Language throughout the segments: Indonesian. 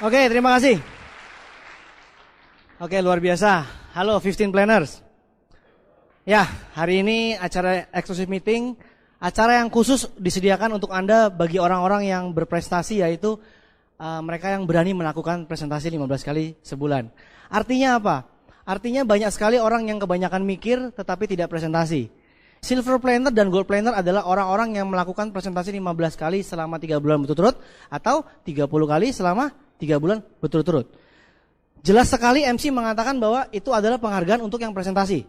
Oke, terima kasih. Oke, luar biasa. Halo 15 planners. Ya, hari ini acara exclusive meeting, acara yang khusus disediakan untuk Anda bagi orang-orang yang berprestasi, yaitu mereka yang berani melakukan presentasi 15 kali sebulan. Artinya apa? Artinya banyak sekali orang yang kebanyakan mikir tetapi tidak presentasi. Silver planner dan gold planner adalah orang-orang yang melakukan presentasi 15 kali selama 3 bulan berturut-turut atau 30 kali selama 3 bulan berturut-turut. Jelas sekali MC mengatakan bahwa itu adalah penghargaan untuk yang presentasi.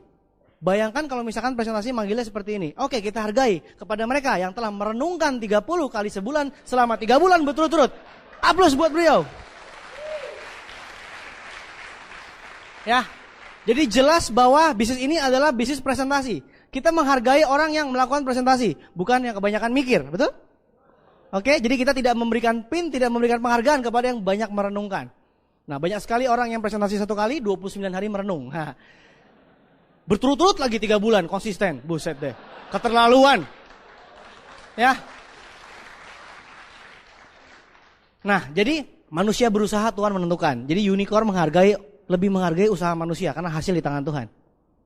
Bayangkan kalau misalkan presentasi manggilnya seperti ini. Oke, kita hargai kepada mereka yang telah merenungkan 30 kali sebulan selama 3 bulan berturut-turut. Aplaus buat beliau. Ya, jadi jelas bahwa bisnis ini adalah bisnis presentasi. Kita menghargai orang yang melakukan presentasi, bukan yang kebanyakan mikir, betul? Oke, jadi kita tidak memberikan pin, tidak memberikan penghargaan kepada yang banyak merenungkan. Nah, banyak sekali orang yang presentasi 1 kali, 29 hari merenung. Berturut-turut lagi 3 bulan, konsisten. Buset deh, keterlaluan. Ya. Nah, jadi manusia berusaha, Tuhan menentukan. Jadi unicorn lebih menghargai usaha manusia karena hasil di tangan Tuhan.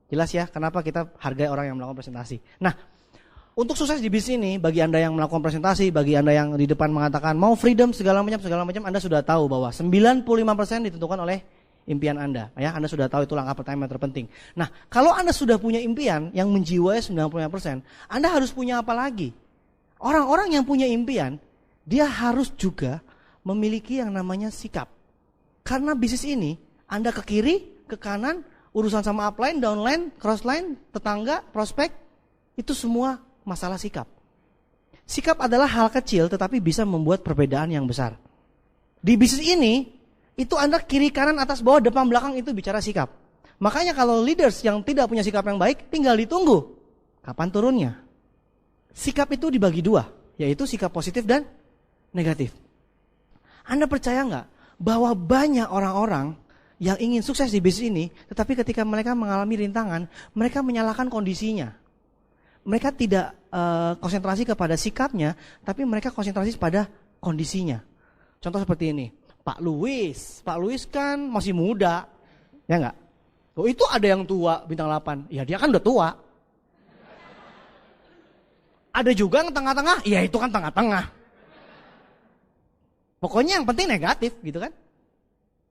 Jelas ya, kenapa kita hargai orang yang melakukan presentasi. Nah, untuk sukses di bisnis ini, bagi Anda yang melakukan presentasi, bagi Anda yang di depan mengatakan mau freedom segala macam, Anda sudah tahu bahwa 95% ditentukan oleh impian Anda. Ya, Anda sudah tahu itu langkah pertama yang terpenting. Nah, kalau Anda sudah punya impian yang menjiwai 95%, Anda harus punya apa lagi? Orang-orang yang punya impian, dia harus juga memiliki yang namanya sikap. Karena bisnis ini, Anda ke kiri, ke kanan, urusan sama upline, downline, crossline, tetangga, prospek, itu semua masalah sikap. Sikap adalah hal kecil tetapi bisa membuat perbedaan yang besar. Di bisnis ini, itu Anda kiri, kanan, atas, bawah, depan, belakang itu bicara sikap. Makanya kalau leaders yang tidak punya sikap yang baik, tinggal ditunggu kapan turunnya. Sikap itu dibagi 2, yaitu sikap positif dan negatif. Anda percaya nggak bahwa banyak orang-orang yang ingin sukses di bisnis ini, tetapi ketika mereka mengalami rintangan, mereka menyalahkan kondisinya. Mereka tidak konsentrasi kepada sikapnya, tapi mereka konsentrasi pada kondisinya. Contoh seperti ini, Pak Louis kan masih muda, ya nggak? Oh, itu ada yang tua bintang 8, ya dia kan udah tua. Ada juga yang tengah-tengah, ya itu kan tengah-tengah. Pokoknya yang penting negatif gitu kan.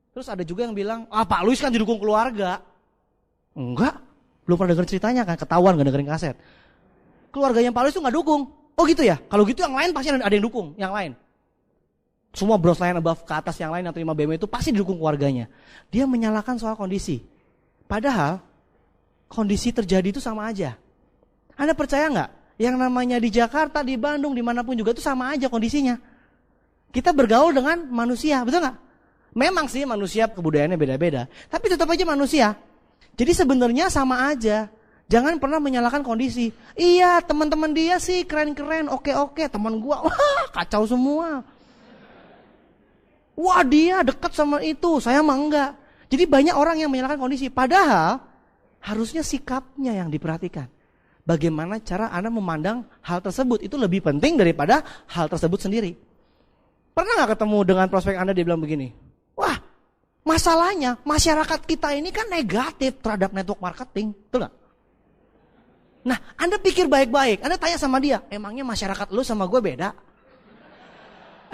Terus ada juga yang bilang, Pak Louis kan didukung keluarga. Enggak, belum pernah dengar ceritanya kan, ketahuan gak dengerin kaset. Keluarganya Pak Louis tuh gak dukung. Oh gitu ya, kalau gitu yang lain pasti ada yang dukung, yang lain. Semua bros lain above ke atas yang lain yang terima BMW itu pasti didukung keluarganya. Dia menyalahkan soal kondisi. Padahal kondisi terjadi itu sama aja. Anda percaya gak? Yang namanya di Jakarta, di Bandung, dimanapun juga itu sama aja kondisinya. Kita bergaul dengan manusia, betul gak? Memang sih manusia kebudayaannya beda-beda, tapi tetap aja manusia. Jadi sebenarnya sama aja. Jangan pernah menyalahkan kondisi. Iya, teman-teman dia sih keren-keren, oke-oke. Teman gua, wah kacau semua. Wah dia dekat sama itu, saya mah enggak. Jadi banyak orang yang menyalahkan kondisi. Padahal harusnya sikapnya yang diperhatikan. Bagaimana cara Anda memandang hal tersebut itu lebih penting daripada hal tersebut sendiri. Pernah gak ketemu dengan prospek Anda, dia bilang begini, wah masalahnya masyarakat kita ini kan negatif terhadap network marketing, betul gak? Nah Anda pikir baik-baik, Anda tanya sama dia, emangnya masyarakat lu sama gue beda?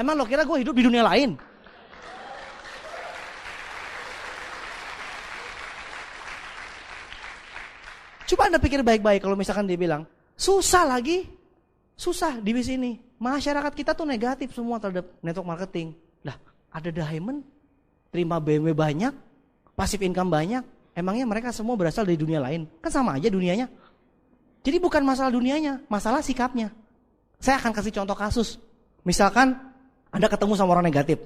Emang lo kira gue hidup di dunia lain? Coba Anda pikir baik-baik kalau misalkan dia bilang, susah di bisnis ini. Masyarakat kita tuh negatif semua terhadap network marketing. Lah, ada diamond, terima BMW banyak, passive income banyak. Emangnya mereka semua berasal dari dunia lain? Kan sama aja dunianya. Jadi bukan masalah dunianya, masalah sikapnya. Saya akan kasih contoh kasus. Misalkan Anda ketemu sama orang negatif.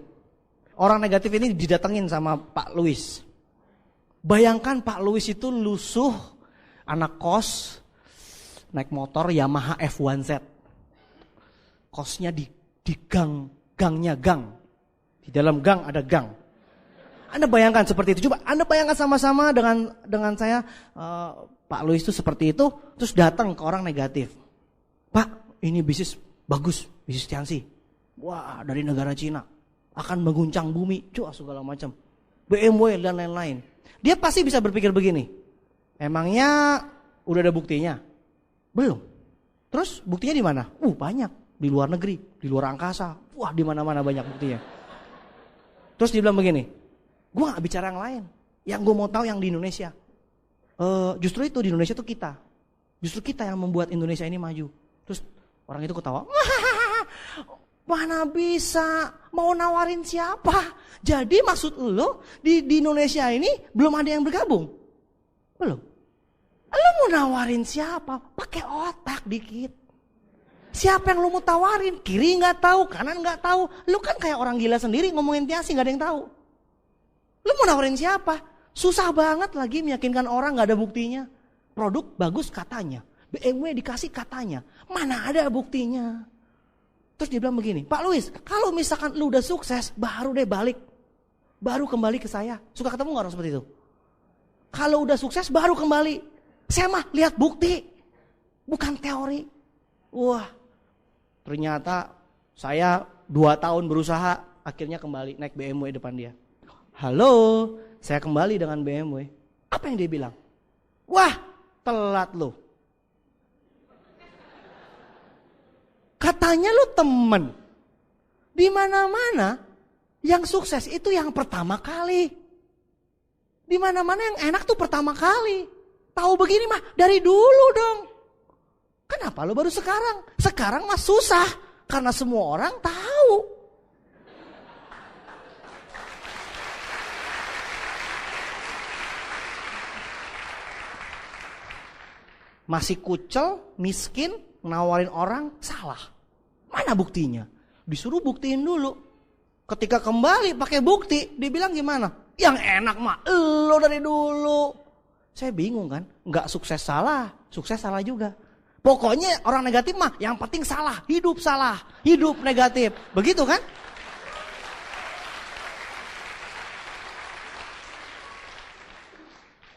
Orang negatif ini didatengin sama Pak Louis. Bayangkan Pak Louis itu lusuh, anak kos, naik motor Yamaha F1Z. Kosnya di gangnya gang. Di dalam gang ada gang. Anda bayangkan seperti itu. Coba Anda bayangkan sama-sama dengan saya, Pak Louis itu seperti itu, terus datang ke orang negatif. Pak, ini bisnis bagus, bisnis Tianxi. Wah, dari negara Cina. akan mengguncang bumi, segala macam. BMW dan lain-lain. Dia pasti bisa berpikir begini, emangnya udah ada buktinya? Belum. Terus buktinya di mana? Banyak, di luar negeri, di luar angkasa. Wah, di mana-mana banyak buktinya. Terus dia bilang begini, gue gak bicara yang lain. Yang gue mau tahu yang di Indonesia. Justru itu di Indonesia tuh kita. Justru kita yang membuat Indonesia ini maju. Terus orang itu ketawa. Mana bisa, mau nawarin siapa? Jadi maksud lo di Indonesia ini belum ada yang bergabung? Belum. Lo mau nawarin siapa? Pakai otak dikit. Siapa yang lo mau tawarin? Kiri gak tahu, kanan gak tahu. Lo kan kayak orang gila sendiri ngomongin Tiasi gak ada yang tahu. Lo mau nawarin siapa? Susah banget lagi meyakinkan orang gak ada buktinya. Produk bagus katanya, BMW dikasih katanya. Mana ada buktinya? Terus dia bilang begini, Pak Luis, kalau misalkan lu udah sukses, baru deh balik. Baru kembali ke saya. Suka ketemu gak orang seperti itu? Kalau udah sukses, baru kembali. Saya mah lihat bukti, bukan teori. Wah, ternyata saya 2 tahun berusaha, akhirnya kembali naik BMW depan dia. Halo, saya kembali dengan BMW. Apa yang dia bilang? Wah, telat lu. Katanya lu temen. Di mana-mana yang sukses itu yang pertama kali. Di mana-mana yang enak tuh pertama kali. Tahu begini mah dari dulu dong. Kenapa lu baru sekarang? Sekarang mah susah karena semua orang tahu. Masih kucel, miskin, nawarin orang, salah. Mana buktinya? Disuruh buktiin dulu. Ketika kembali pakai bukti, dibilang gimana? Yang enak mah lo dari dulu. Saya bingung kan, nggak sukses salah juga. Pokoknya orang negatif mah yang penting salah, hidup negatif. Begitu kan?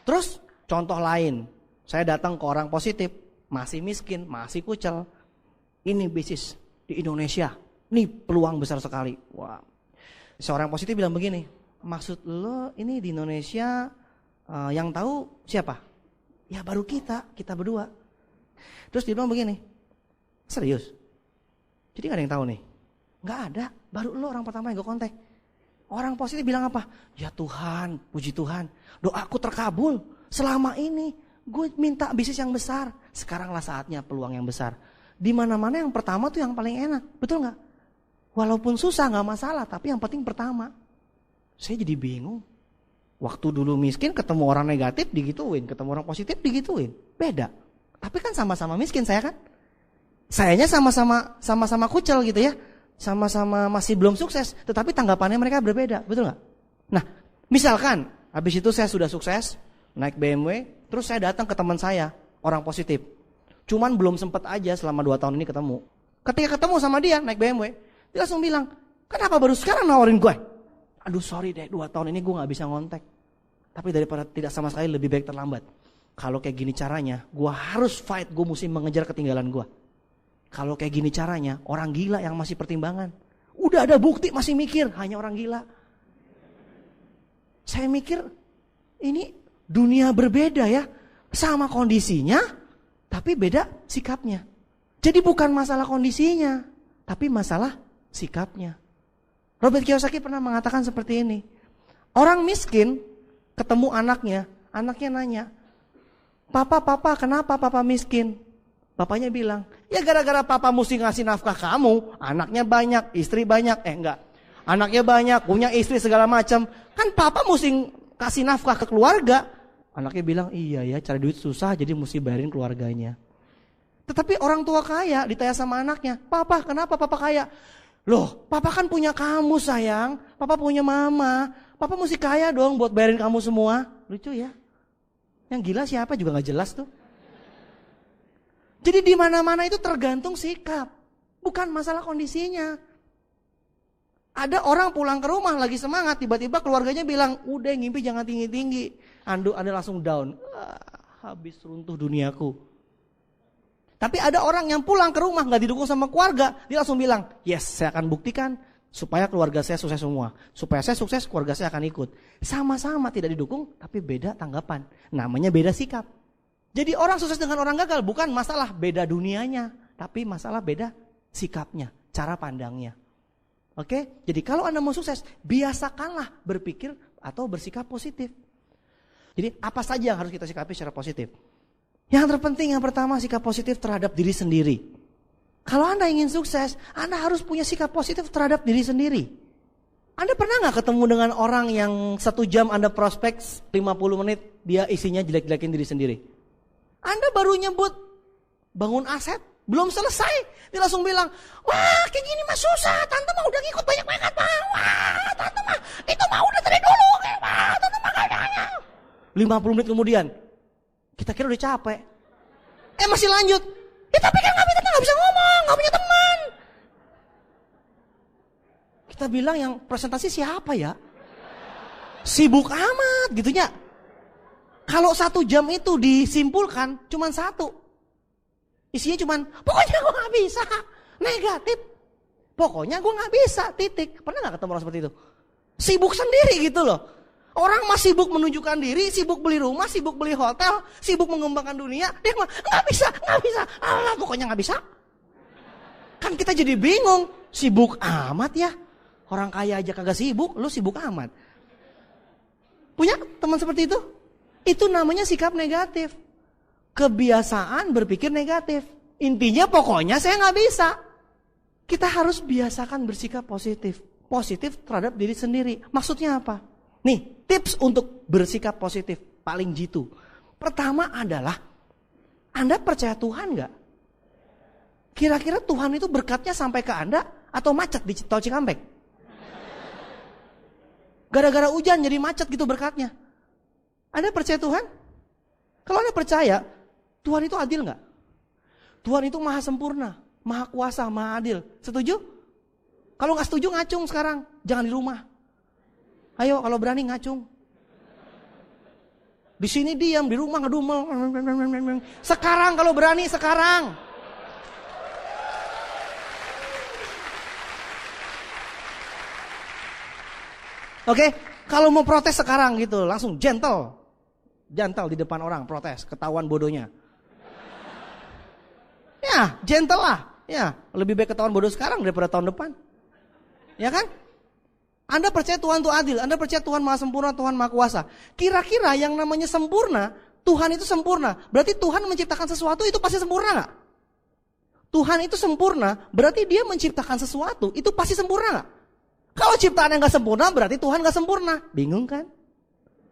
Terus contoh lain, saya datang ke orang positif, masih miskin, masih kucel. Ini bisnis di Indonesia, ini peluang besar sekali. Wah, seorang positif bilang begini, maksud lo ini di Indonesia yang tahu siapa? Ya baru kita berdua. Terus dia bilang begini, serius? Jadi gak ada yang tahu nih? Gak ada, baru lo orang pertama yang gue kontak. Orang positif bilang apa? Ya Tuhan, puji Tuhan, doaku terkabul. Selama ini gue minta bisnis yang besar, sekaranglah saatnya peluang yang besar. Di mana-mana yang pertama tuh yang paling enak, betul nggak? Walaupun susah nggak masalah, tapi yang penting pertama. Saya jadi bingung. Waktu dulu miskin ketemu orang negatif digituin, ketemu orang positif digituin, beda. Tapi kan sama-sama miskin saya kan. Sayanya sama-sama kucel gitu ya, sama-sama masih belum sukses, tetapi tanggapannya mereka berbeda, betul nggak? Nah, misalkan habis itu saya sudah sukses, naik BMW, terus saya datang ke teman saya, orang positif. Cuman belum sempat aja selama 2 tahun ini ketemu. Ketika ketemu sama dia naik BMW, dia langsung bilang, kenapa baru sekarang nawarin gue? Aduh sorry deh, 2 tahun ini gue gak bisa ngontek. Tapi daripada tidak sama sekali lebih baik terlambat. Kalau kayak gini caranya, gue harus fight, gue mesti mengejar ketinggalan gue. Kalau kayak gini caranya, orang gila yang masih pertimbangan. Udah ada bukti masih mikir, hanya orang gila. Saya mikir, ini dunia berbeda ya. Sama kondisinya, tapi beda sikapnya. Jadi bukan masalah kondisinya, tapi masalah sikapnya. Robert Kiyosaki pernah mengatakan seperti ini. Orang miskin ketemu anaknya nanya, Papa, kenapa papa miskin? Bapaknya bilang, ya gara-gara papa mesti ngasih nafkah kamu, anaknya banyak, istri banyak, enggak. Anaknya banyak, punya istri segala macam, kan papa mesti kasih nafkah ke keluarga. Anaknya bilang, iya ya cari duit susah jadi mesti bayarin keluarganya. Tetapi orang tua kaya ditanya sama anaknya, Papa kenapa papa kaya? Loh papa kan punya kamu sayang, papa punya mama, papa mesti kaya dong buat bayarin kamu semua. Lucu ya, yang gila siapa juga gak jelas tuh. Jadi di mana-mana itu tergantung sikap, bukan masalah kondisinya. Ada orang pulang ke rumah lagi semangat, tiba-tiba keluarganya bilang, udah ngimpi jangan tinggi-tinggi. Anda langsung down, habis runtuh duniaku. Tapi ada orang yang pulang ke rumah gak didukung sama keluarga, dia langsung bilang, yes saya akan buktikan Supaya keluarga saya sukses semua. Supaya saya sukses, keluarga saya akan ikut. Sama-sama tidak didukung, tapi beda tanggapan. Namanya beda sikap. Jadi orang sukses dengan orang gagal bukan masalah beda dunianya, tapi masalah beda sikapnya, cara pandangnya. Oke? Jadi kalau Anda mau sukses, biasakanlah berpikir atau bersikap positif. Jadi apa saja yang harus kita sikapi secara positif? Yang terpenting yang pertama, sikap positif terhadap diri sendiri. Kalau Anda ingin sukses, Anda harus punya sikap positif terhadap diri sendiri. Anda pernah gak ketemu dengan orang yang 1 jam Anda prospek 50 menit, dia isinya jelek-jelekin diri sendiri? Anda baru nyebut bangun aset, belum selesai, dia langsung bilang, wah kayak gini mah susah, tante mah udah ngikut banyak banget, wah tante mah itu mah udah dari dulu, wah tante mah kayaknya. 50 menit kemudian, kita kira udah capek, masih lanjut. Ya tapi kan kami tetap gak bisa ngomong, gak punya teman. Kita bilang yang presentasi siapa ya? Sibuk amat gitunya. Kalau 1 jam itu disimpulkan cuman 1. Isinya cuman, pokoknya gue gak bisa. Negatif. Pokoknya gue gak bisa, titik. Pernah gak ketemu orang seperti itu? Sibuk sendiri gitu loh. Orang mah sibuk menunjukkan diri, sibuk beli rumah, sibuk beli hotel, sibuk mengembangkan dunia. Dia mah gak bisa. Allah, pokoknya gak bisa. Kan kita jadi bingung. Sibuk amat ya. Orang kaya aja kagak sibuk, lu sibuk amat. Punya teman seperti itu? Itu namanya sikap negatif. Kebiasaan berpikir negatif. Intinya pokoknya saya gak bisa. Kita harus biasakan bersikap positif. Positif terhadap diri sendiri. Maksudnya apa? Nih, tips untuk bersikap positif paling jitu. Pertama adalah, Anda percaya Tuhan gak? Kira-kira Tuhan itu berkatnya sampai ke Anda atau macet di Tol Cikampek? Gara-gara hujan jadi macet gitu berkatnya. Anda percaya Tuhan? Kalau Anda percaya, Tuhan itu adil gak? Tuhan itu maha sempurna, maha kuasa, maha adil. Setuju? Kalau gak setuju ngacung sekarang, jangan di rumah. Ayo kalau berani ngacung. Di sini diam, di rumah ngedumel. Sekarang kalau berani, sekarang. Oke, kalau mau protes sekarang gitu, langsung gentle. Gentle di depan orang, protes, ketahuan bodohnya. Ya, gentle lah. Ya, lebih baik ketahuan bodoh sekarang daripada tahun depan. Ya kan? Anda percaya Tuhan itu adil, Anda percaya Tuhan maha sempurna, Tuhan maha kuasa. Kira-kira yang namanya sempurna, Tuhan itu sempurna. Berarti Tuhan menciptakan sesuatu itu pasti sempurna gak? Tuhan itu sempurna, berarti dia menciptakan sesuatu itu pasti sempurna gak? Kalau ciptaan yang gak sempurna, berarti Tuhan gak sempurna. Bingung kan?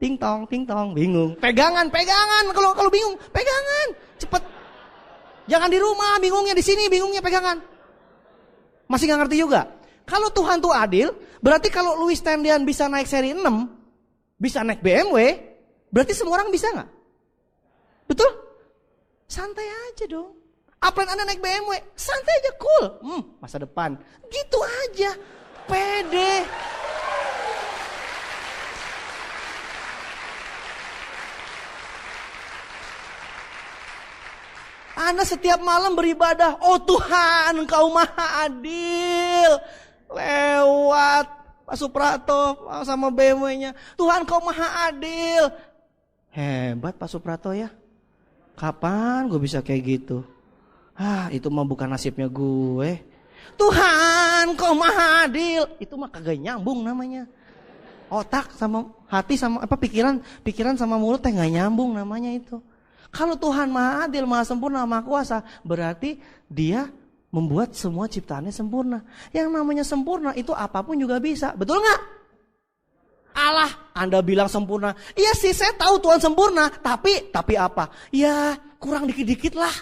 Ting tong, bingung. Pegangan. Kalau bingung, pegangan. Cepet. Jangan di rumah, bingungnya di sini, bingungnya pegangan. Masih gak ngerti juga? Kalau Tuhan tuh adil, berarti kalau Louis Tendian bisa naik seri 6, bisa naik BMW, berarti semua orang bisa gak? Betul? Santai aja dong. Apalagi Anda naik BMW, santai aja, cool. Masa depan. Gitu aja. Pede. Anda setiap malam beribadah, oh Tuhan Engkau maha adil. Lewat Pak Suprato sama BMW-nya. Tuhan Engkau maha adil. Hebat Pak Suprato ya. Kapan gue bisa kayak gitu? Itu mah bukan nasibnya gue. Tuhan Engkau maha adil. Itu mah kagak nyambung namanya. Otak sama hati sama pikiran sama mulut teh gak nyambung namanya itu. Kalau Tuhan maha adil, maha sempurna, maha kuasa, berarti dia membuat semua ciptaannya sempurna. Yang namanya sempurna itu apapun juga bisa. Betul gak? Allah, Anda bilang sempurna. Iya sih, saya tahu Tuhan sempurna. Tapi apa? Ya kurang dikit-dikit lah.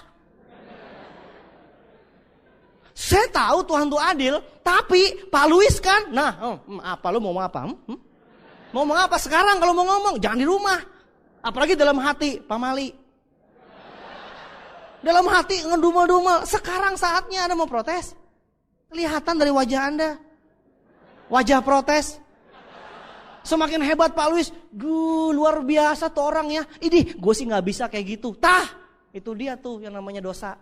Saya tahu Tuhan itu adil. Tapi Pak Luis kan. Apa lu mau ngomong apa? Mau ngomong apa sekarang kalau mau ngomong? Jangan di rumah. Apalagi dalam hati, Pak Mali. Dalam hati ngedumel-dumel. Sekarang saatnya Anda mau protes. Kelihatan dari wajah Anda. Wajah protes. Semakin hebat Pak Luis. Luar biasa tuh orang ya. Idih, gue sih gak bisa kayak gitu. Itu dia tuh yang namanya dosa.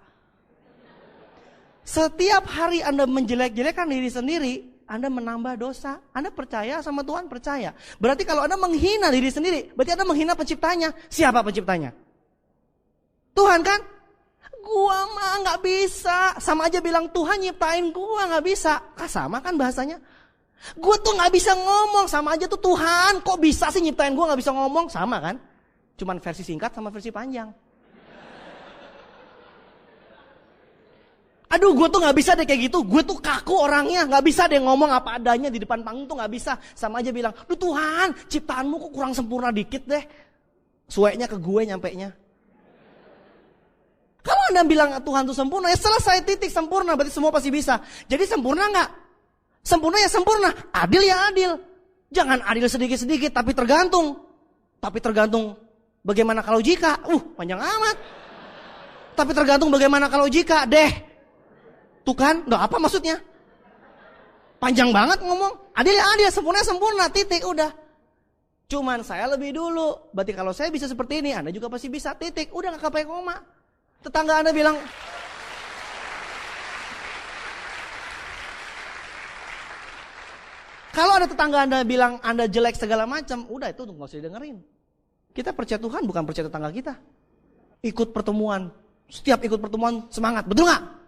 Setiap hari Anda menjelek-jelekkan diri sendiri. Anda menambah dosa. Anda percaya sama Tuhan? Percaya. Berarti kalau Anda menghina diri sendiri, berarti Anda menghina penciptanya. Siapa penciptanya? Tuhan kan? Gua mah gak bisa. Sama aja bilang Tuhan nyiptain gua gak bisa. Sama kan bahasanya? Gua tuh gak bisa ngomong. Sama aja tuh Tuhan. Kok bisa sih nyiptain gua gak bisa ngomong? Sama kan? Cuman versi singkat sama versi panjang. Aduh, gue tuh gak bisa deh kayak gitu. Gue tuh kaku orangnya. Gak bisa deh ngomong apa adanya di depan panggung tuh gak bisa. Sama aja bilang, duh Tuhan, ciptaanmu kok kurang sempurna dikit deh. Sueknya ke gue nyampenya. Kalau Anda bilang Tuhan tuh sempurna, ya selesai, titik, sempurna. Berarti semua pasti bisa. Jadi sempurna gak? Sempurna ya sempurna. Adil ya adil. Jangan adil sedikit-sedikit, tapi tergantung. Tapi tergantung bagaimana kalau jika. Panjang amat. Tapi tergantung bagaimana kalau jika. Deh. Tuh kan, nggak apa maksudnya? Panjang banget ngomong. Adil ya adil, sempurna sempurna, titik, udah. Cuman saya lebih dulu. Berarti kalau saya bisa seperti ini, Anda juga pasti bisa, titik. Udah nggak pakai koma. Tetangga Anda bilang, kalau ada tetangga Anda bilang Anda jelek segala macam, udah itu nggak usah didengerin. Kita percaya Tuhan, bukan percaya tetangga kita. Ikut pertemuan, setiap ikut pertemuan semangat, betul nggak?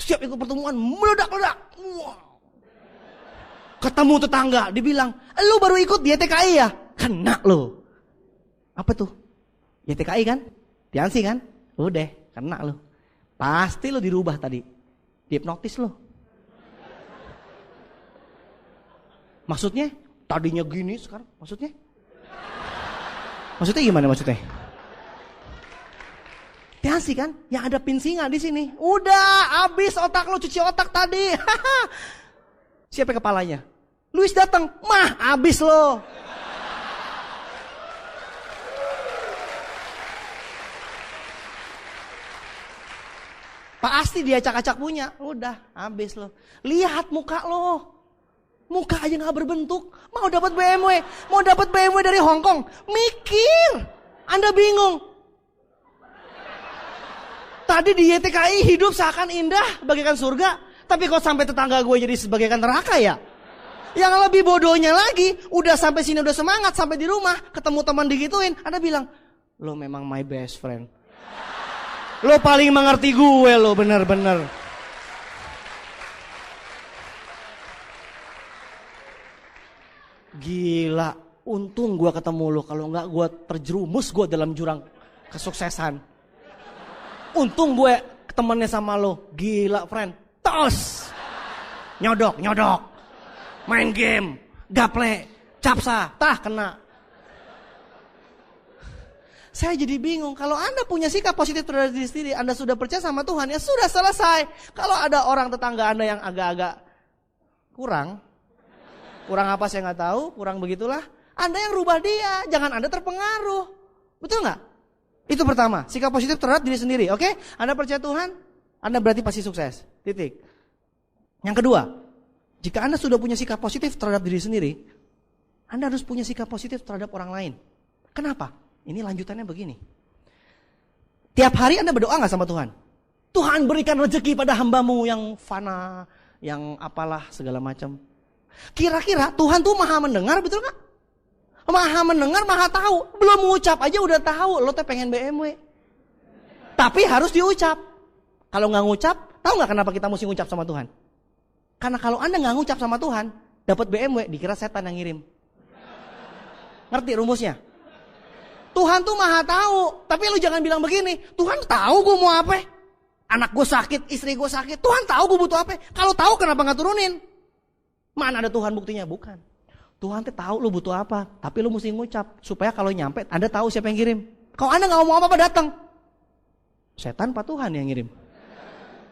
Setiap ikut pertemuan meledak-ledak. Wow. Ketemu tetangga, dibilang, lu baru ikut di YTKI ya? Kena lu. Apa tuh? YTKI kan? Tiansi kan? Udah, kena lu. Pasti lu dirubah tadi. Dihipnotis lu. Maksudnya? Tadinya gini, sekarang maksudnya? Maksudnya gimana maksudnya? Tiansi kan, yang ada pinsinga di sini. Udah, habis otak lo, cuci otak tadi. Siapa kepalanya? Luis datang, mah habis lo. Pasti dia acak-acak punya. Udah, habis lo. Lihat muka lo. Muka aja gak berbentuk. Mau dapat BMW. Mau dapat BMW dari Hong Kong. Mikir. Anda bingung. Tadi di YTKI hidup seakan indah, bagaikan surga. Tapi kok sampai tetangga gue jadi sebagaikan neraka ya? Yang lebih bodohnya lagi, udah sampai sini udah semangat, sampai di rumah, ketemu teman digituin. Anda bilang, lo memang my best friend. Lo paling mengerti gue lo, bener-bener. Gila, untung gue ketemu lo. Kalau enggak gue terjerumus gue dalam jurang kesuksesan. Untung gue temennya sama lo. Gila friend. Tos. Nyodok. Main game. Gaple. Capsa. Tah kena. Saya jadi bingung. Kalau Anda punya sikap positif terhadap diri sendiri. Anda sudah percaya sama Tuhan. Ya sudah selesai. Kalau ada orang tetangga Anda yang agak-agak kurang. Kurang apa saya gak tahu. Kurang begitulah. Anda yang rubah dia. Jangan Anda terpengaruh. Betul gak? Itu pertama, sikap positif terhadap diri sendiri, oke? Anda percaya Tuhan, Anda berarti pasti sukses, titik. Yang kedua, jika Anda sudah punya sikap positif terhadap diri sendiri, Anda harus punya sikap positif terhadap orang lain. Kenapa? Ini lanjutannya begini. Tiap hari Anda berdoa gak sama Tuhan? Tuhan berikan rezeki pada hambamu yang fana, yang apalah segala macam. Kira-kira Tuhan tuh maha mendengar, betul gak? Maha mendengar, maha tahu. Belum mengucap aja udah tahu lo teh pengen BMW. Tapi harus diucap. Kalau nggak ngucap, tahu nggak kenapa kita mesti ngucap sama Tuhan? Karena kalau Anda nggak ngucap sama Tuhan, dapat BMW, dikira setan yang ngirim. Ngerti rumusnya? Tuhan tuh maha tahu. Tapi lu jangan bilang begini, Tuhan tahu gue mau apa? Anak gue sakit, istri gue sakit. Tuhan tahu gue butuh apa? Kalau tahu kenapa nggak turunin? Mana ada Tuhan buktinya? Bukan. Tuhan tahu lu butuh apa, tapi lu mesti ngucap supaya kalau nyampe Anda tahu siapa yang kirim. Kalau Anda nggak ngomong apa-apa datang, setan Pak Tuhan yang ngirim.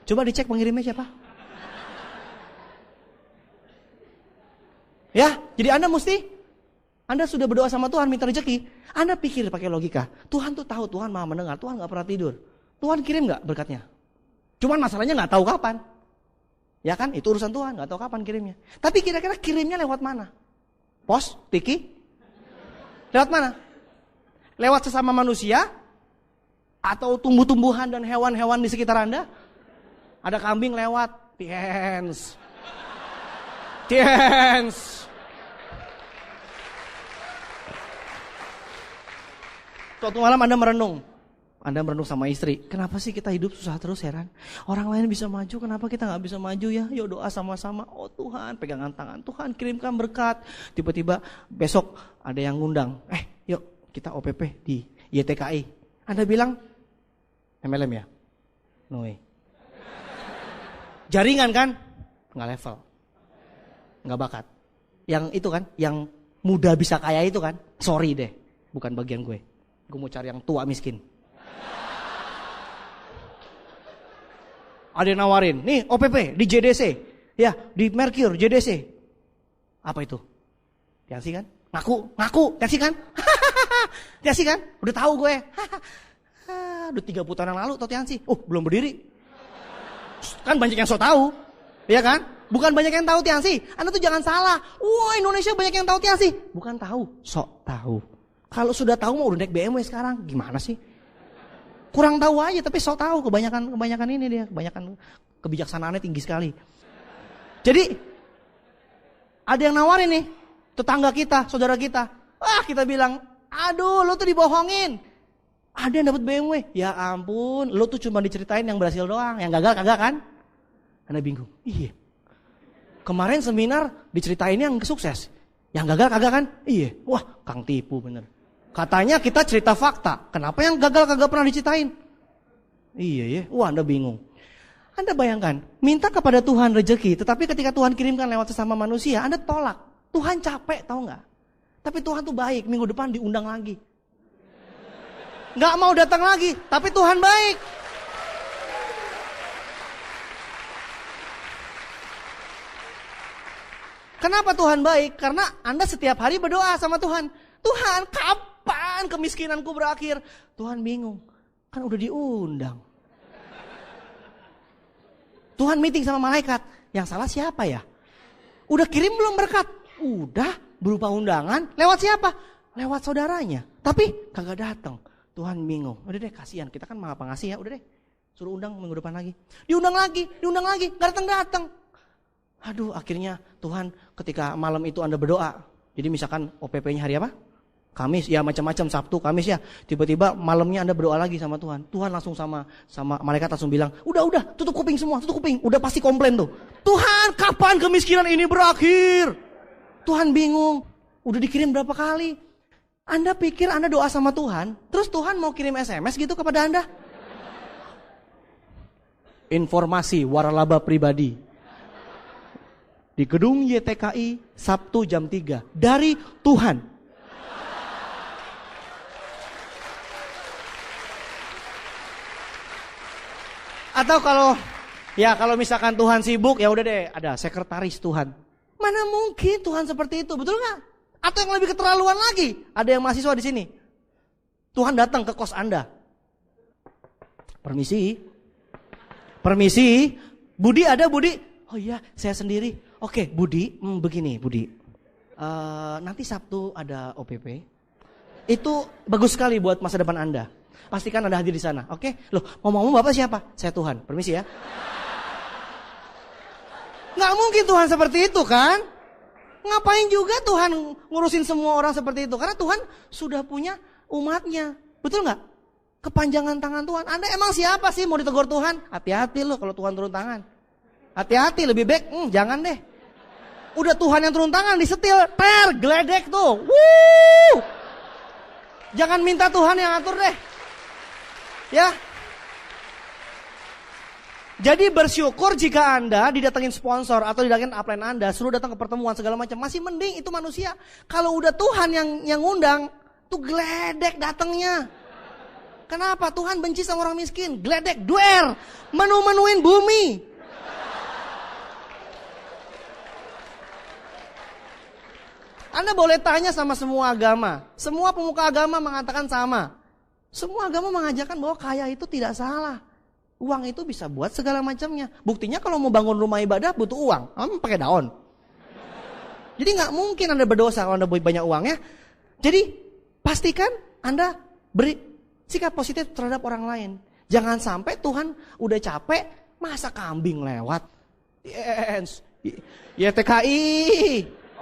Coba dicek pengirimnya siapa. Ya, jadi Anda sudah berdoa sama Tuhan minta rezeki, Anda pikir pakai logika. Tuhan tuh tahu, Tuhan maha mendengar, Tuhan nggak pernah tidur. Tuhan kirim nggak berkatnya? Cuman masalahnya nggak tahu kapan. Ya kan, itu urusan Tuhan, nggak tahu kapan kirimnya. Tapi kira-kira kirimnya lewat mana? Pos, tiki? Lewat mana? Lewat sesama manusia? Atau tumbuh-tumbuhan dan hewan-hewan di sekitar Anda? Ada kambing lewat, piens. Tiens. Suatu malam Anda merenung sama istri. Kenapa sih kita hidup susah terus, heran? Orang lain bisa maju, kenapa kita gak bisa maju ya? Yuk doa sama-sama. Oh Tuhan, pegangan tangan. Tuhan kirimkan berkat. Tiba-tiba besok ada yang ngundang. Yuk kita OPP di YTKI. Anda bilang, MLM ya? No way. Jaringan kan? Nggak level. Nggak bakat. Yang itu kan, yang muda bisa kaya itu kan? Sorry deh, bukan bagian gue. Gue mau cari yang tua miskin. Ada yang nawarin, nih OPP di JDC. Ya, di Mercure JDC. Apa itu? Tiansi kan? Ngaku, Tiansi kan? Tiansi kan? Udah tahu gue. Udah 30 tahun yang lalu tau Tiansi. Belum berdiri. Kan banyak yang so tahu. Iya kan? Bukan banyak yang tahu Tiansi. Anda tuh jangan salah. Wah, Indonesia banyak yang tahu Tiansi. Bukan tahu, sok tahu. Kalau sudah tahu mau udah naik BMW sekarang. Gimana sih? Kurang tahu aja tapi sok tahu. Kebanyakan ini dia, kebanyakan kebijaksanaannya tinggi sekali. Jadi ada yang nawarin nih, tetangga kita, saudara kita. Kita bilang, aduh lu tuh dibohongin. Ada yang dapat BMW. Ya ampun, lu tuh cuma diceritain yang berhasil doang, yang gagal kagak kan? Anda bingung. Iya. Kemarin seminar diceritain yang sukses. Yang gagal kagak kan? Iya. Wah, Kang tipu bener. Katanya kita cerita fakta. Kenapa yang gagal kagak pernah diceritain? Iya ya. Wah, Anda bingung. Anda bayangkan, minta kepada Tuhan rezeki, tetapi ketika Tuhan kirimkan lewat sesama manusia, Anda tolak. Tuhan capek, tahu nggak? Tapi Tuhan tuh baik, minggu depan diundang lagi. Nggak mau datang lagi, tapi Tuhan baik. Kenapa Tuhan baik? Karena Anda setiap hari berdoa sama Tuhan. Tuhan, kapan kemiskinanku berakhir? Tuhan bingung, kan udah diundang. Tuhan meeting sama malaikat, yang salah siapa ya? Udah kirim belum berkat? Udah, berupa undangan, lewat siapa? Lewat saudaranya, tapi kagak datang. Tuhan bingung, udah deh kasihan, kita kan maha pengasih ya, udah deh. Suruh undang minggu depan lagi. Diundang lagi, gak datang-datang. Aduh, akhirnya Tuhan ketika malam itu Anda berdoa. Jadi misalkan OPP-nya hari apa? Kamis, ya macam-macam, Sabtu, Kamis ya. Tiba-tiba malamnya Anda berdoa lagi sama Tuhan. Tuhan langsung sama malaikat langsung bilang, udah, tutup kuping semua, tutup kuping. Udah pasti komplain tuh. Tuhan, kapan kemiskinan ini berakhir? Tuhan bingung. Udah dikirim berapa kali? Anda pikir Anda doa sama Tuhan, terus Tuhan mau kirim SMS gitu kepada Anda? Informasi waralaba pribadi. Di gedung YTKI Sabtu jam 3 dari Tuhan. Atau kalau misalkan Tuhan sibuk, ya udah deh ada sekretaris Tuhan. Mana mungkin Tuhan seperti itu, betul nggak? Atau yang lebih keterlaluan lagi, ada yang mahasiswa di sini. Tuhan datang ke kos Anda. Permisi, Budi ada Budi? Oh iya, saya sendiri. Oke, Budi, begini Budi. Nanti Sabtu ada OPP. Itu bagus sekali buat masa depan Anda. Pastikan Anda hadir di sana, oke? Loh, ngomong-ngomong Bapak siapa? Saya Tuhan, permisi ya. Nggak mungkin Tuhan seperti itu kan? Ngapain juga Tuhan ngurusin semua orang seperti itu? Karena Tuhan sudah punya umatnya, betul nggak? Kepanjangan tangan Tuhan. Anda emang siapa sih mau ditegur Tuhan? Hati-hati loh kalau Tuhan turun tangan. Hati-hati, lebih baik jangan deh. Udah Tuhan yang turun tangan disetil, geledek tuh. Wuh! Jangan minta Tuhan yang atur deh. Ya. Jadi bersyukur jika Anda didatengin sponsor atau didatengin upline Anda, suruh datang ke pertemuan segala macam, masih mending itu manusia. Kalau udah Tuhan yang ngundang, tuh geledek datangnya. Kenapa? Tuhan benci sama orang miskin, geledek, duer, menu-menuin bumi. Anda boleh tanya sama semua agama, semua pemuka agama mengatakan sama. Semua agama mengajarkan bahwa kaya itu tidak salah. Uang itu bisa buat segala macamnya. Buktinya kalau mau bangun rumah ibadah butuh uang. Pakai daun. Jadi gak mungkin Anda berdosa kalau Anda banyak uang ya. Jadi pastikan Anda beri sikap positif terhadap orang lain. Jangan sampai Tuhan udah capek, masa kambing lewat. YTKI.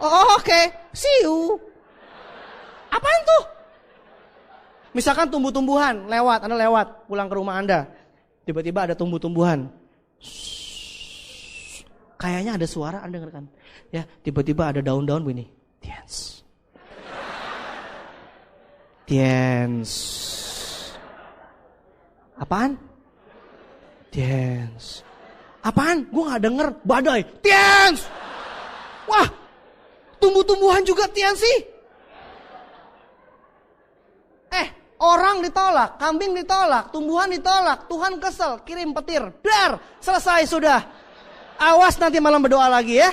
Oh, oke. See you. Apaan tuh? Misalkan tumbuh-tumbuhan lewat, Anda lewat pulang ke rumah Anda. Tiba-tiba ada tumbuh-tumbuhan. Kayaknya ada suara, Anda dengar kan? Ya, tiba-tiba ada daun-daun begini. Tiens. Tiens. Apaan? Tiens. Apaan? Gue gak denger. Badai. Tiens. Wah, tumbuh-tumbuhan juga tiens sih. Orang ditolak, kambing ditolak, tumbuhan ditolak, Tuhan kesel, kirim petir, dar, selesai sudah. Awas nanti malam berdoa lagi ya.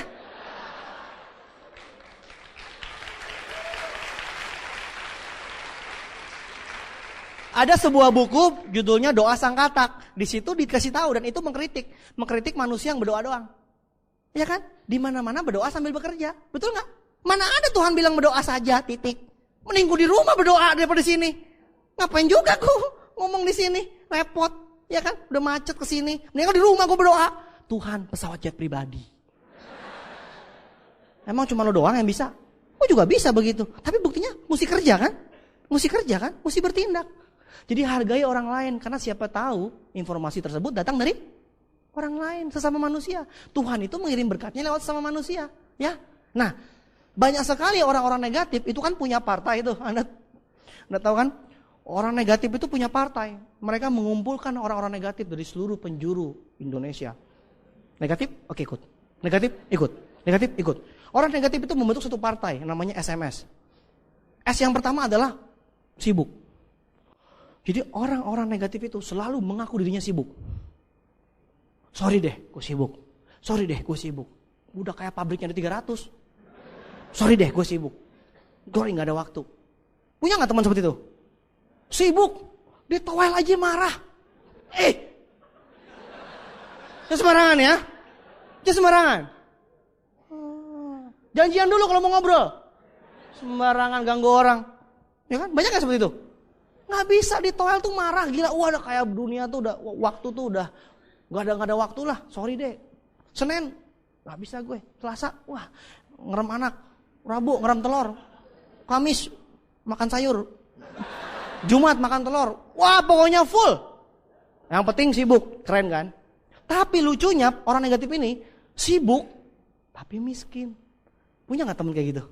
Ada sebuah buku judulnya Doa Sang Katak. Di situ dikasih tahu dan itu mengkritik manusia yang berdoa doang. Ya kan? Di mana-mana berdoa sambil bekerja. Betul nggak? Mana ada Tuhan bilang berdoa saja, titik. Mending gue di rumah berdoa daripada di sini. Ngapain juga gue ngomong di sini, repot, ya kan? Udah macet ke sini. Mending di rumah gue berdoa. Tuhan, pesawat jet pribadi. Emang cuma lo doang yang bisa? Gue juga bisa begitu. Tapi buktinya mesti kerja kan? Mesti bertindak. Jadi hargai orang lain karena siapa tahu informasi tersebut datang dari orang lain, sesama manusia. Tuhan itu mengirim berkatnya lewat sesama manusia, ya. Nah, banyak sekali orang-orang negatif itu kan punya partai itu. Anda tahu kan? Orang negatif itu punya partai. Mereka mengumpulkan orang-orang negatif dari seluruh penjuru Indonesia. Negatif, oke ikut. Negatif, ikut. Negatif, ikut. Orang negatif itu membentuk satu partai, namanya SMS. S yang pertama adalah sibuk. Jadi orang-orang negatif itu selalu mengaku dirinya sibuk. Sorry deh, gue sibuk. Sorry deh, gue sibuk. Udah kayak pabriknya ada 300. Sorry deh, gue sibuk. Gue gak ada waktu. Punya gak teman seperti itu? Sibuk, ditowel aja marah. Jangan sembarangan ya. Jangan sembarangan. Janjian dulu kalau mau ngobrol. Sembarangan ganggu orang. Ya kan? Banyak gak seperti itu? Gak bisa ditowel tuh marah. Gila, udah kayak dunia tuh udah, waktu tuh udah gak ada waktu lah. Sorry deh. Senin, gak bisa gue. Selasa, wah ngerem anak. Rabu ngerem telur. Kamis, makan sayur. Jumat makan telur. Wah pokoknya full. Yang penting sibuk. Keren kan? Tapi lucunya orang negatif ini sibuk tapi miskin. Punya gak temen kayak gitu?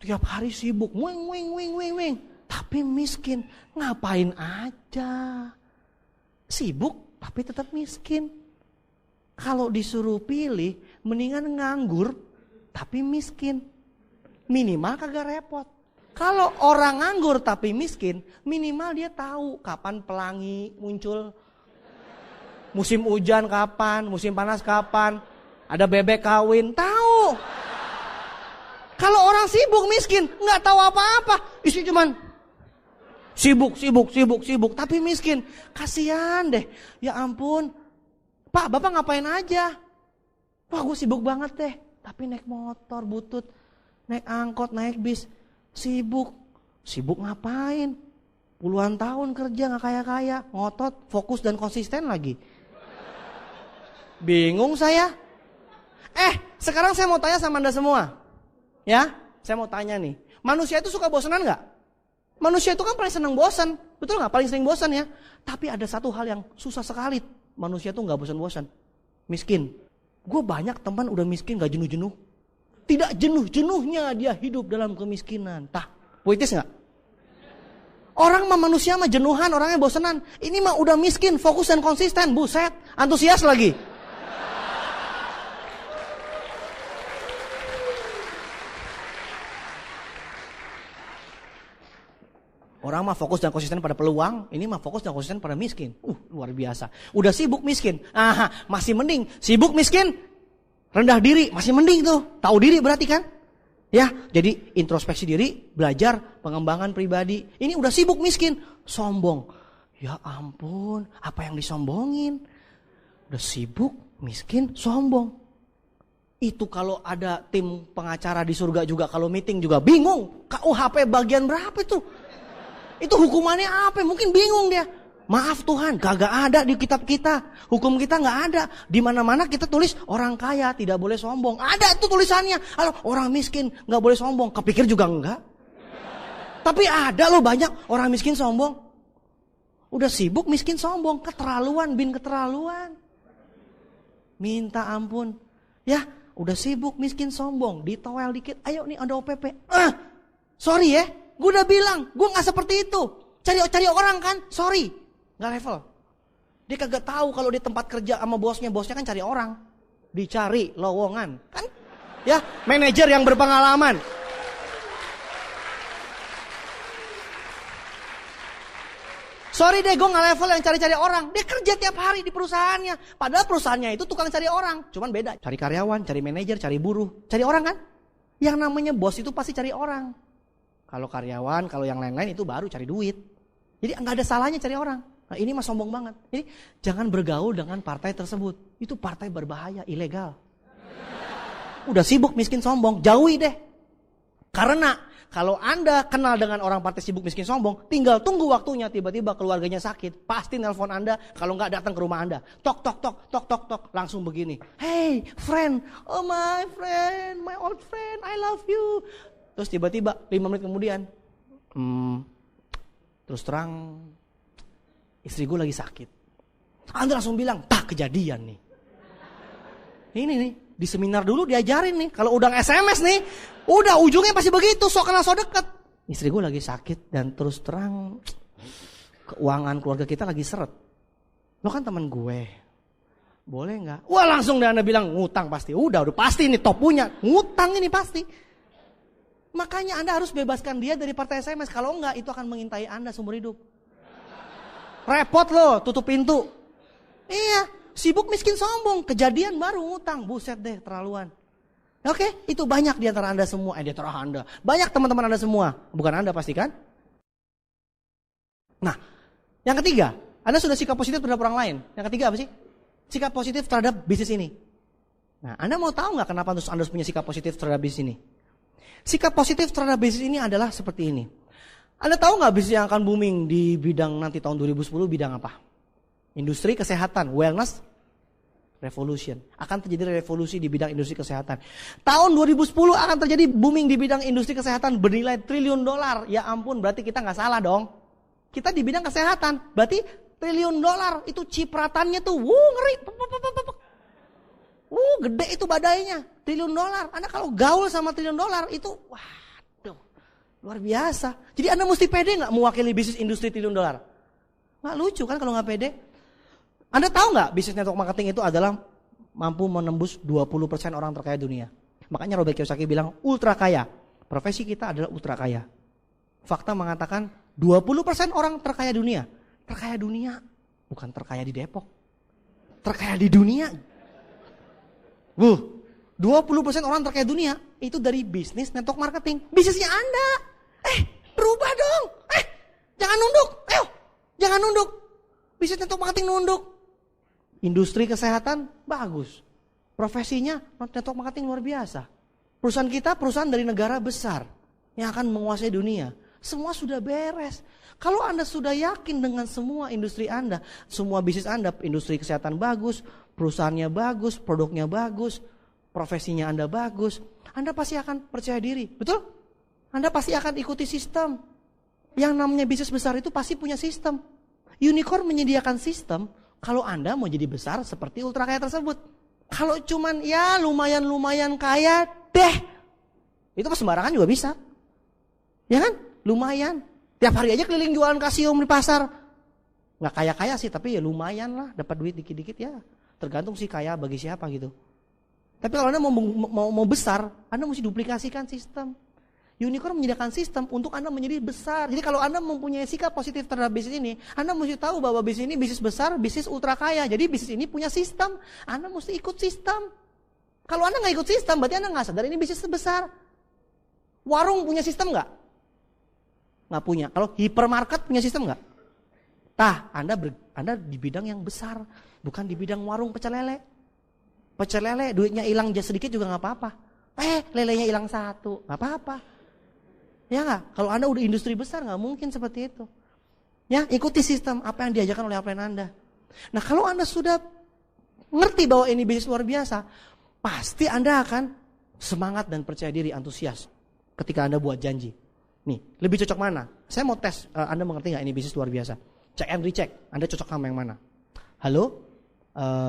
Tiap hari sibuk. Wing. Tapi miskin. Ngapain aja? Sibuk tapi tetap miskin. Kalau disuruh pilih mendingan nganggur tapi miskin. Minimal kagak repot. Kalau orang nganggur tapi miskin, minimal dia tahu kapan pelangi muncul. Musim hujan kapan, musim panas kapan, ada bebek kawin, tahu. Kalau orang sibuk miskin, nggak tahu apa-apa. Isi cuman sibuk, tapi miskin. Kasihan deh, ya ampun. Pak, Bapak ngapain aja? Wah, gue sibuk banget deh. Tapi naik motor butut, naik angkot, naik bis. Sibuk ngapain? Puluhan tahun kerja gak kaya-kaya, ngotot, fokus dan konsisten lagi. Bingung saya. Sekarang saya mau tanya sama Anda semua. Ya, saya mau tanya nih. Manusia itu suka bosanan gak? Manusia itu kan paling seneng bosan. Betul gak? Paling sering bosan ya. Tapi ada satu hal yang susah sekali. Manusia tuh gak bosan-bosan. Miskin. Gue banyak teman udah miskin gak jenuh-jenuh. Tidak jenuh-jenuhnya dia hidup dalam kemiskinan. Tah, puitis gak? Orang mah manusia mah jenuhan, orangnya bosenan. Ini mah udah miskin, fokus dan konsisten. Buset, antusias lagi. Orang mah fokus dan konsisten pada peluang, ini mah fokus dan konsisten pada miskin. Luar biasa. Udah sibuk miskin. Masih mending. Sibuk miskin, rendah diri, masih mending tuh. Tahu diri berarti kan? Ya, jadi introspeksi diri, belajar pengembangan pribadi. Ini udah sibuk miskin, sombong. Ya ampun, apa yang disombongin? Udah sibuk, miskin, sombong. Itu kalau ada tim pengacara di surga juga, kalau meeting juga bingung. KUHP bagian berapa itu? Itu hukumannya apa? Mungkin bingung dia. Maaf Tuhan, kagak ada di kitab kita. Hukum kita nggak ada. Di mana-mana kita tulis orang kaya tidak boleh sombong. Ada tuh tulisannya. Halo, orang miskin nggak boleh sombong. Kepikir juga enggak. Tapi ada loh banyak orang miskin sombong. Udah sibuk miskin sombong. Keterlaluan, keterlaluan. Minta ampun. Ya, udah sibuk miskin sombong. Ditowel dikit. Ayo nih ada OPP. Sorry ya. Gue udah bilang, gue gak seperti itu. Cari orang kan, sorry. Gak level. Dia kagak tahu kalau di tempat kerja sama bosnya kan cari orang. Dicari lowongan. Kan? Ya, manajer yang berpengalaman. Sorry deh, gue gak level yang cari-cari orang. Dia kerja tiap hari di perusahaannya. Padahal perusahaannya itu tukang cari orang. Cuman beda, cari karyawan, cari manajer, cari buruh. Cari orang kan? Yang namanya bos itu pasti cari orang. Kalau karyawan, kalau yang lain-lain itu baru cari duit. Jadi nggak ada salahnya cari orang. Nah ini mah sombong banget. Jadi jangan bergaul dengan partai tersebut. Itu partai berbahaya, ilegal. Udah sibuk miskin sombong, jauhi deh. Karena kalau Anda kenal dengan orang partai sibuk miskin sombong, tinggal tunggu waktunya tiba-tiba keluarganya sakit. Pasti nelpon Anda, kalau nggak datang ke rumah Anda. Tok, tok, tok, tok, tok, tok. Langsung begini. Hey friend, oh my friend, my old friend, I love you. Terus tiba-tiba 5 menit kemudian, terus terang istri gue lagi sakit. Anda langsung bilang, kejadian nih. Ini nih, di seminar dulu diajarin nih, kalau udah SMS nih, udah ujungnya pasti begitu, sok kenal sok deket. Istri gue lagi sakit dan terus terang keuangan keluarga kita lagi seret. Lo kan teman gue, boleh nggak? Wah langsung Anda bilang ngutang pasti, udah pasti ini top punya, ngutang ini pasti. Makanya Anda harus bebaskan dia dari partai SMS. Kalau enggak itu akan mengintai Anda seumur hidup. Repot loh, tutup pintu. Iya, sibuk miskin sombong. Kejadian baru ngutang. Buset deh, terlaluan. Oke, itu banyak di antara Anda semua. Di antara Anda. Banyak teman-teman Anda semua. Bukan Anda pasti kan? Nah, yang ketiga. Anda sudah sikap positif terhadap orang lain. Yang ketiga apa sih? Sikap positif terhadap bisnis ini. Nah, Anda mau tahu nggak kenapa Anda harus punya sikap positif terhadap bisnis ini? Sikap positif terhadap bisnis ini adalah seperti ini. Anda tahu nggak bisnis yang akan booming di bidang nanti tahun 2010 bidang apa? Industri kesehatan, wellness revolution. Akan terjadi revolusi di bidang industri kesehatan. Tahun 2010 akan terjadi booming di bidang industri kesehatan bernilai triliun dolar. Ya ampun, berarti kita nggak salah dong. Kita di bidang kesehatan, berarti triliun dolar itu cipratannya tuh, ngeri. Gede itu badainya, triliun dolar. Anda kalau gaul sama triliun dolar itu, waduh, luar biasa. Jadi Anda mesti pede nggak mewakili bisnis industri triliun dolar? Nggak lucu kan kalau nggak pede. Anda tahu nggak bisnis network marketing itu adalah mampu menembus 20% orang terkaya dunia. Makanya Robert Kiyosaki bilang ultra kaya. Profesi kita adalah ultra kaya. Fakta mengatakan 20% orang terkaya dunia. Terkaya dunia, bukan terkaya di Depok. Terkaya di dunia. 20% orang terkaya dunia itu dari bisnis network marketing. Bisnisnya Anda. Berubah dong. Jangan nunduk. Jangan nunduk. Bisnis network marketing nunduk. Industri kesehatan bagus. Profesinya network marketing luar biasa. Perusahaan kita perusahaan dari negara besar yang akan menguasai dunia. Semua sudah beres. Kalau Anda sudah yakin dengan semua industri Anda, semua bisnis Anda, industri kesehatan bagus, perusahaannya bagus, produknya bagus, profesinya Anda bagus, Anda pasti akan percaya diri, betul? Anda pasti akan ikuti sistem. Yang namanya bisnis besar itu pasti punya sistem. Unicorn menyediakan sistem kalau Anda mau jadi besar seperti ultra kaya tersebut. Kalau cuman ya lumayan kaya deh, itu sembarangan juga bisa. Ya kan? Lumayan. Tiap hari aja keliling jualan kasium di pasar. Nggak kaya-kaya sih, tapi ya lumayan lah. Dapat duit dikit-dikit ya. Tergantung sih kaya bagi siapa gitu. Tapi kalau Anda mau besar, Anda mesti duplikasikan sistem. Unicorn menyediakan sistem untuk Anda menjadi besar. Jadi kalau Anda mempunyai sikap positif terhadap bisnis ini, Anda mesti tahu bahwa bisnis ini bisnis besar, bisnis ultra kaya. Jadi bisnis ini punya sistem. Anda mesti ikut sistem. Kalau Anda nggak ikut sistem, berarti Anda nggak sadar ini bisnis besar. Warung punya sistem nggak? Nggak punya. Kalau hipermarket punya sistem nggak? Anda di bidang yang besar, bukan di bidang warung pecel lele. Pecel lele duitnya hilang sedikit juga nggak apa-apa. Lelenya hilang 1, nggak apa-apa. Ya nggak? Kalau Anda udah industri besar nggak mungkin seperti itu. Ya, ikuti sistem apa yang diajarkan oleh upline Anda. Nah, kalau Anda sudah ngerti bahwa ini bisnis luar biasa, pasti Anda akan semangat dan percaya diri, antusias ketika Anda buat janji. Nih, lebih cocok mana? Saya mau tes, Anda mengerti nggak ini bisnis luar biasa? Check and recheck, Anda cocok sama yang mana? Halo,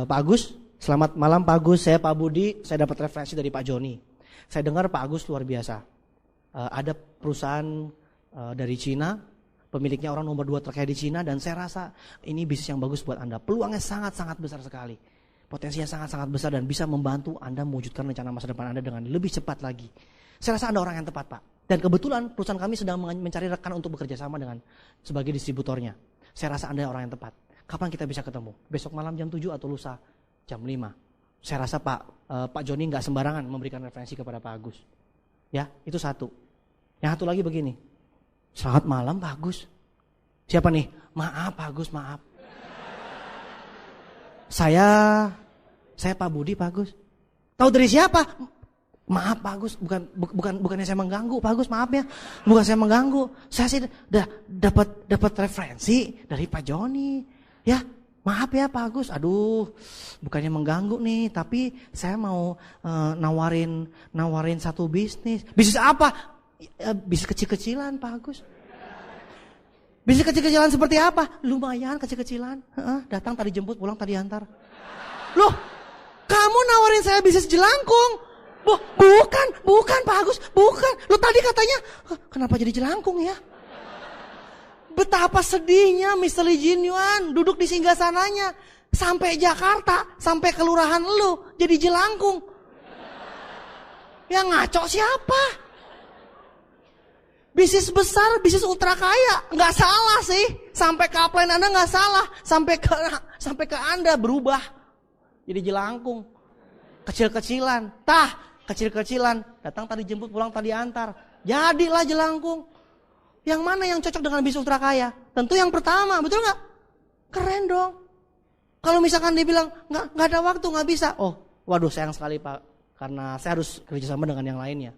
Pak Agus, selamat malam Pak Agus, saya Pak Budi, saya dapat referensi dari Pak Joni. Saya dengar Pak Agus luar biasa. Ada perusahaan dari Cina, pemiliknya orang nomor 2 terkaya di Cina, dan saya rasa ini bisnis yang bagus buat Anda. Peluangnya sangat-sangat besar sekali. Potensinya sangat-sangat besar dan bisa membantu Anda mewujudkan rencana masa depan Anda dengan lebih cepat lagi. Saya rasa Anda orang yang tepat, Pak. Dan kebetulan perusahaan kami sedang mencari rekan untuk bekerja sama dengan sebagai distributornya. Saya rasa Anda orang yang tepat. Kapan kita bisa ketemu? Besok malam jam 7 atau lusa jam 5. Saya rasa Pak Joni nggak sembarangan memberikan referensi kepada Pak Agus. Ya, itu satu. Yang satu lagi begini. Selamat malam Pak Agus. Siapa nih? Maaf Pak Agus, maaf. Saya Pak Budi Pak Agus. Tahu dari siapa? Maaf Pak Agus, bukannya saya mengganggu Pak Agus, maaf ya. Bukan saya mengganggu. Saya sih dapat referensi dari Pak Joni. Ya, maaf ya Pak Agus. Aduh, bukannya mengganggu nih, tapi saya mau nawarin satu bisnis. Bisnis apa? Bisnis kecil-kecilan Pak Agus. Bisnis kecil-kecilan seperti apa? Lumayan kecil-kecilan. Datang tadi jemput, pulang tadi antar. Loh, kamu nawarin saya bisnis jelangkung? Bukan Pak Agus, bukan. Lo tadi katanya, kenapa jadi jelangkung ya? Betapa sedihnya Mr. Lee Jin Yuan duduk di singgasananya. Sampai Jakarta, sampai kelurahan lu jadi jelangkung. Yang ngaco siapa? Bisnis besar, bisnis ultra kaya, nggak salah sih. Sampai ke upline Anda nggak salah, sampai ke Anda berubah jadi jelangkung, kecil-kecilan, kecil-kecilan, datang tadi jemput, pulang tadi antar, jadilah jelangkung. Yang mana yang cocok dengan bisnis ultra kaya? Tentu yang pertama, betul nggak? Keren dong. Kalau misalkan dia bilang nggak ada waktu, nggak bisa, oh, waduh sayang sekali Pak, karena saya harus kerjasama dengan yang lainnya.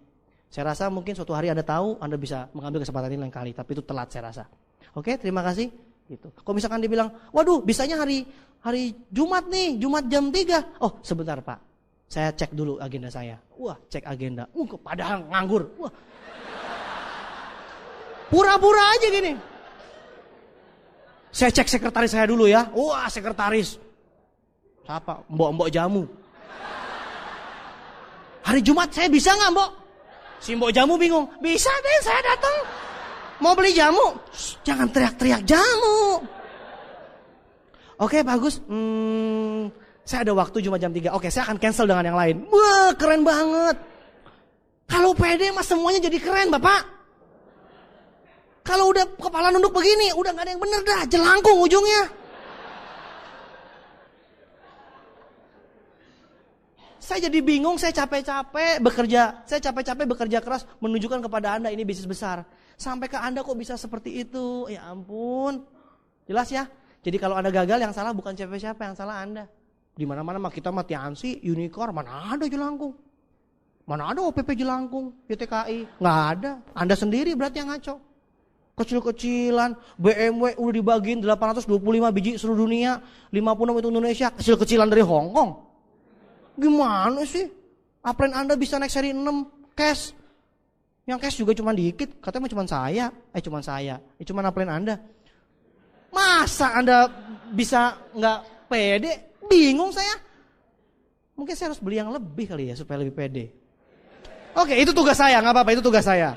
Saya rasa mungkin suatu hari Anda tahu, Anda bisa mengambil kesempatan ini lain kali, tapi itu telat saya rasa. Oke, terima kasih. Gitu. Kalau misalkan dia bilang, waduh, bisanya hari Jumat nih, Jumat jam 3. Oh, sebentar Pak, saya cek dulu agenda saya. Wah, cek agenda. Padahal nganggur. Wah, pura-pura aja gini. Saya cek sekretaris saya dulu ya. Wah, sekretaris. Siapa? Mbok-mbok jamu. Hari Jumat saya bisa nggak Mbok? Si Mbok jamu bingung, bisa deh saya datang. Mau beli jamu? Shh, jangan teriak-teriak jamu. Oke bagus, saya ada waktu cuma jam 3. Oke, saya akan cancel dengan yang lain. Wah, keren banget. Kalau pede mas semuanya jadi keren Bapak. Kalau udah kepala nunduk begini, udah gak ada yang bener dah, jelangkung ujungnya. Saya jadi bingung, saya capek-capek bekerja keras menunjukkan kepada Anda ini bisnis besar. Sampai ke Anda kok bisa seperti itu, ya ampun. Jelas ya? Jadi kalau Anda gagal yang salah bukan siapa-siapa, yang salah Anda. Di mana-mana mah kita mah Tiansi, Unicorn, mana ada jelangkung? Mana ada OPP jelangkung, YTKI? Nggak ada, Anda sendiri berarti yang ngaco. Kecil-kecilan, BMW udah dibagiin 825 biji seluruh dunia, 56 itu Indonesia, kecil-kecilan dari Hong Kong. Gimana sih? Upline Anda bisa naik seri 6 cash. Yang cash juga cuma dikit, katanya cuma saya. Cuma upline Anda. Masa Anda bisa nggak pede? Bingung saya. Mungkin saya harus beli yang lebih kali ya supaya lebih pede. Oke, itu tugas saya, nggak apa-apa, itu tugas saya.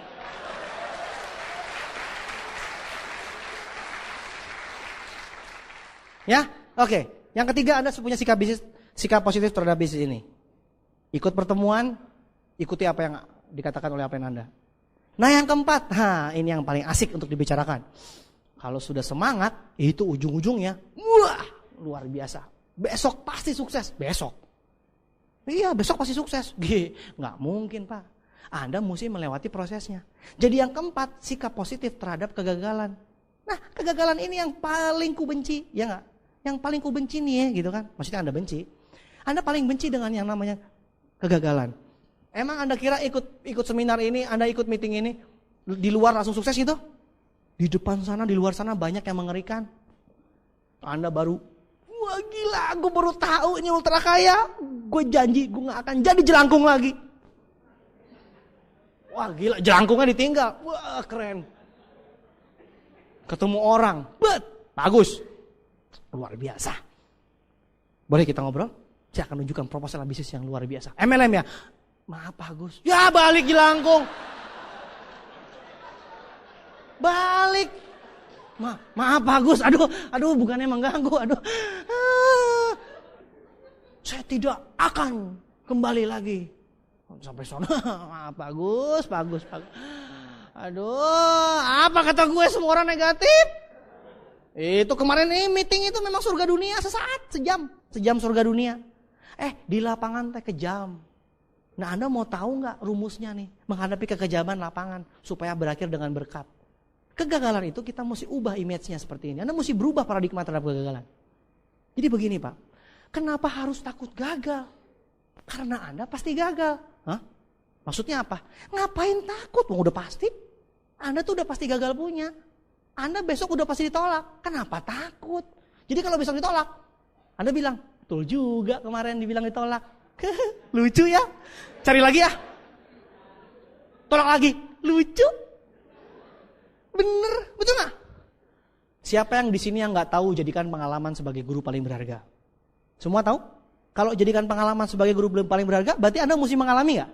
Ya, oke. Yang ketiga Anda punya sikap positif terhadap bisnis ini. Ikut pertemuan, ikuti apa yang dikatakan oleh upline Anda. Nah yang keempat, ini yang paling asik untuk dibicarakan. Kalau sudah semangat, itu ujung-ujungnya, wah luar biasa. Besok pasti sukses, besok. Iya besok pasti sukses. Nggak mungkin Pak. Anda mesti melewati prosesnya. Jadi yang keempat, sikap positif terhadap kegagalan. Nah kegagalan ini yang paling ku benci, ya nggak? Yang paling ku benci nih ya gitu kan. Maksudnya Anda benci. Anda paling benci dengan yang namanya kegagalan. Emang Anda kira ikut seminar ini, Anda ikut meeting ini, di luar langsung sukses gitu? Di depan sana, di luar sana banyak yang mengerikan. Anda baru, wah gila, gue baru tahu ini ultra kaya. Gue janji gue gak akan jadi jelangkung lagi. Wah gila, jelangkungnya ditinggal. Wah keren. Ketemu orang, bagus. Luar biasa. Boleh kita ngobrol? Saya akan tunjukkan proposal bisnis yang luar biasa. MLM ya? Maaf Bagus. Ya balik jelangkung. Balik. Maaf Bagus. Aduh bukannya mengganggu. Saya tidak akan kembali lagi. Sampai sana. Maaf Bagus. Aduh, apa kata gue semua orang negatif? Itu kemarin meeting itu memang surga dunia sesaat, sejam surga dunia. Di lapangan teh kejam. Nah Anda mau tahu nggak rumusnya nih menghadapi kekejaman lapangan supaya berakhir dengan berkat? Kegagalan itu kita mesti ubah image-nya seperti ini. Anda mesti berubah paradigma terhadap kegagalan. Jadi begini Pak, kenapa harus takut gagal? Karena Anda pasti gagal. Hah? Maksudnya apa? Ngapain takut? Udah pasti. Anda tuh udah pasti gagal punya. Anda besok udah pasti ditolak. Kenapa takut? Jadi kalau besok ditolak, Anda bilang, betul juga kemarin dibilang ditolak. Lucu ya? Cari lagi ya? Tolak lagi. Lucu? Bener, betul gak? Siapa yang di sini yang nggak tahu jadikan pengalaman sebagai guru paling berharga? Semua tahu? Kalau jadikan pengalaman sebagai guru paling berharga, berarti Anda mesti mengalami nggak?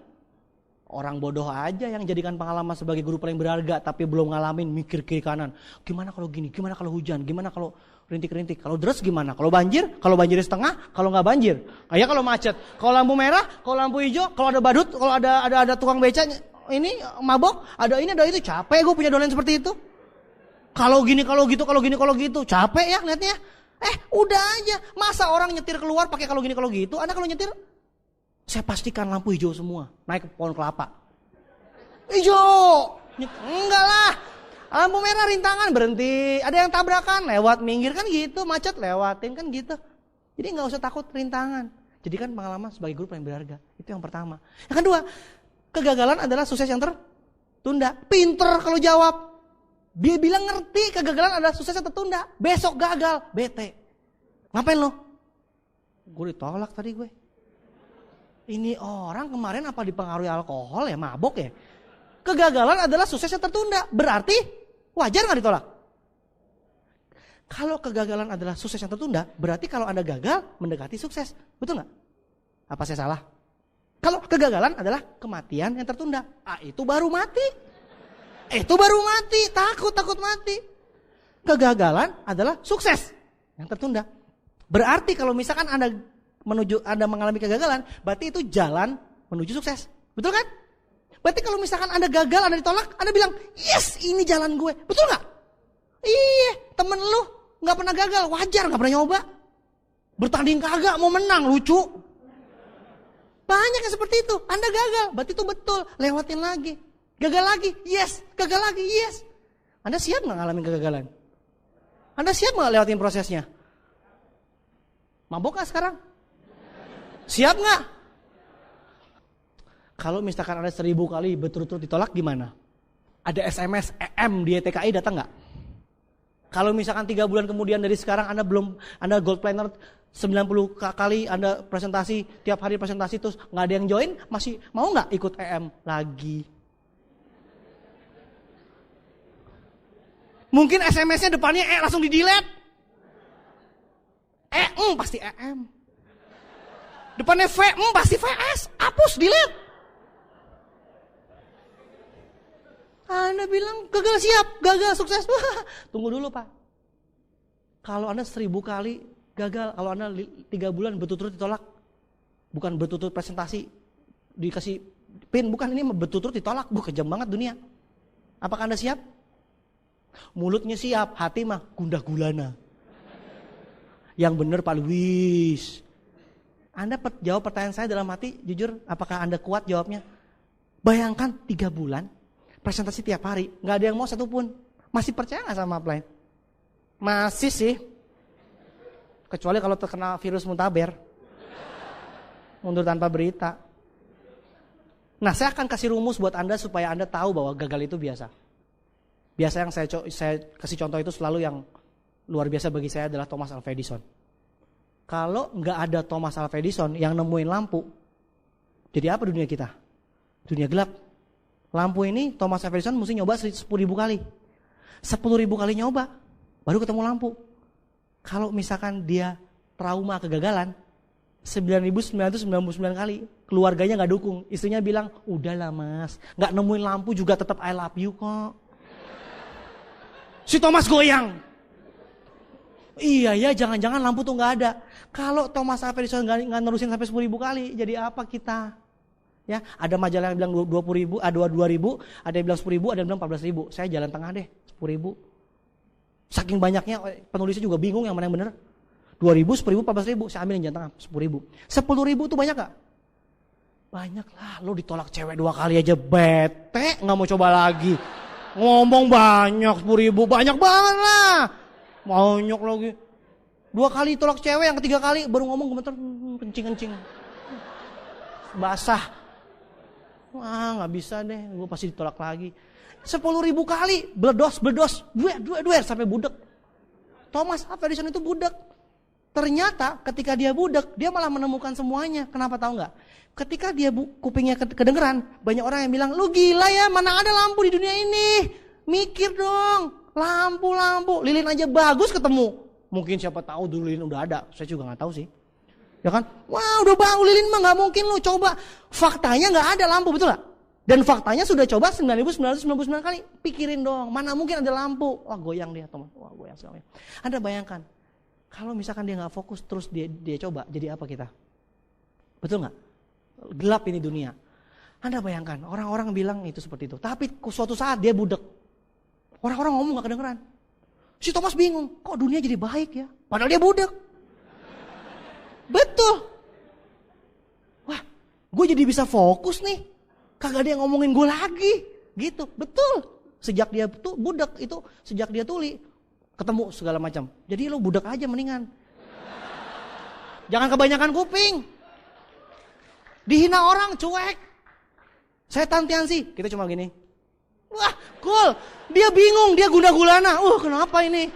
Orang bodoh aja yang jadikan pengalaman sebagai guru paling berharga tapi belum ngalamin, mikir kiri kanan. Gimana kalau gini? Gimana kalau hujan? Gimana kalau rintik-rintik? Kalau deras gimana? Kalau banjir? Kalau banjir setengah? Kalau nggak banjir? Kayak kalau macet? Kalau lampu merah? Kalau lampu hijau? Kalau ada badut? Kalau ada tukang beca ini mabok? Ada ini ada itu? Capek gue punya dolen seperti itu. Kalau gini, kalau gitu, kalau gini, kalau gitu. Capek ya ngeliatnya. Udah aja. Masa orang nyetir keluar pakai kalau gini, kalau gitu. Anda kalau nyetir, saya pastikan lampu hijau semua. Naik ke pohon kelapa. Hijau. Enggak lah. Lampu merah rintangan berhenti. Ada yang tabrakan lewat minggir kan gitu. Macet lewatin kan gitu. Jadi gak usah takut rintangan. Jadikan pengalaman sebagai guru paling berharga. Itu yang pertama. Yang kedua, kegagalan adalah sukses yang tertunda. Pinter kalau jawab. Dia bilang ngerti kegagalan adalah sukses yang tertunda. Besok gagal, bete. Ngapain lo? Gue ditolak tadi gue. Ini orang kemarin apa dipengaruhi alkohol ya, mabok ya. Kegagalan adalah sukses yang tertunda. Berarti wajar gak ditolak? Kalau kegagalan adalah sukses yang tertunda, berarti kalau Anda gagal mendekati sukses. Betul gak? Apa saya salah? Kalau kegagalan adalah kematian yang tertunda. Itu baru mati. Itu baru mati. Takut mati. Kegagalan adalah sukses yang tertunda. Berarti kalau misalkan Anda mengalami kegagalan, berarti itu jalan menuju sukses. Betul kan? Berarti kalau misalkan Anda gagal, Anda ditolak, Anda bilang, yes ini jalan gue. Betul gak? Iya, temen lu gak pernah gagal, wajar gak pernah nyoba. Bertanding kagak, mau menang, lucu. Banyak yang seperti itu, Anda gagal, berarti itu betul, lewatin lagi. Gagal lagi, yes. Gagal lagi, yes. Anda siap gak ngalamin kegagalan? Anda siap gak lewatin prosesnya? Mabok gak sekarang? Siap gak? Kalau misalkan Anda 1000 kali berturut-turut ditolak gimana? Ada SMS EM di TKI datang gak? Kalau misalkan 3 bulan kemudian dari sekarang Anda gold planner 90 kali Anda presentasi, tiap hari presentasi terus gak ada yang join, masih mau gak ikut EM lagi? Mungkin SMS-nya depannya langsung di delete. Pasti EM. Depannya V, pasti VS, hapus, delete. Anda bilang gagal siap, gagal sukses. Tunggu dulu Pak. Kalau Anda 1000 kali gagal, kalau Anda 3 bulan berturut-turut ditolak, bukan berturut-turut presentasi dikasih pin, bukan, ini berturut-turut ditolak, kejam banget dunia. Apakah Anda siap? Mulutnya siap, hati mah gundah gulana. Yang benar Pak Luis. Anda jawab pertanyaan saya dalam hati, jujur, apakah Anda kuat jawabnya? Bayangkan 3 bulan, presentasi tiap hari, gak ada yang mau satupun. Masih percaya gak sama upline? Masih sih. Kecuali kalau terkena virus muntaber. Mundur tanpa berita. Nah, saya akan kasih rumus buat Anda supaya Anda tahu bahwa gagal itu biasa. Biasa yang saya kasih contoh itu selalu yang luar biasa bagi saya adalah Thomas Alva Edison. Kalau nggak ada Thomas Alva Edison yang nemuin lampu, jadi apa dunia kita? Dunia gelap. Lampu ini Thomas Alva Edison mesti nyoba 10.000 kali. 10.000 kali nyoba, baru ketemu lampu. Kalau misalkan dia trauma kegagalan, 9.999 kali, keluarganya nggak dukung. Istrinya bilang, udahlah mas, nggak nemuin lampu juga tetap I love you kok. Si Thomas goyang. Iya ya, jangan-jangan lampu tuh nggak ada. Kalau Thomas Alva Edison nggak nerusin sampai 10.000 kali, jadi apa kita? Ya, ada majalah yang bilang 20.000, ada 2.000, ada yang bilang 10.000, ada yang bilang 14.000. Saya jalan tengah deh, 10.000. Saking banyaknya, penulisnya juga bingung yang mana yang benar. 2.000, 10.000, 14.000. Saya ambil yang jalan tengah, 10.000. 10.000 itu banyak gak? Banyak lah, lo ditolak cewek 2 kali aja bete, gak mau coba lagi. Ngomong banyak, 10.000, banyak banget lah. Banyak lagi. 2 kali tolak cewek, yang ketiga kali baru ngomong gemeter, kencing-kencing. Basah. Wah gak bisa deh, gue pasti ditolak lagi. 10.000 kali, bledos, duer, sampai budek. Thomas Alva Edison itu budek. Ternyata ketika dia budek, dia malah menemukan semuanya. Kenapa tahu nggak? Ketika dia kupingnya kedengeran, banyak orang yang bilang, lu gila ya, mana ada lampu di dunia ini? Mikir dong, lampu, lilin aja bagus ketemu. Mungkin siapa tahu dulu lilin udah ada, saya juga nggak tahu sih. Ya kan? Wah udah bang, lilin mah nggak mungkin lu coba. Faktanya nggak ada lampu, betul nggak? Dan faktanya sudah coba 9.999 kali. Pikirin dong, mana mungkin ada lampu? Wah goyang dia teman, wah goyang sekali. Anda bayangkan. Kalau misalkan dia nggak fokus terus dia coba, jadi apa kita? Betul nggak? Gelap ini dunia. Anda bayangkan orang-orang bilang itu seperti itu. Tapi suatu saat dia budek. Orang-orang ngomong nggak kedengeran. Si Thomas bingung, kok dunia jadi baik ya? Padahal dia budek. Betul. Wah, gue jadi bisa fokus nih. Kagak ada yang ngomongin gue lagi. Gitu, betul. Sejak dia tuh budek itu, sejak dia tuli. Ketemu segala macam. Jadi lo budak aja mendingan. Jangan kebanyakan kuping. Dihina orang cuek. Saya tantiansi. Kita cuma gini. Wah cool. Dia bingung. Dia guna-gulana. Kenapa ini?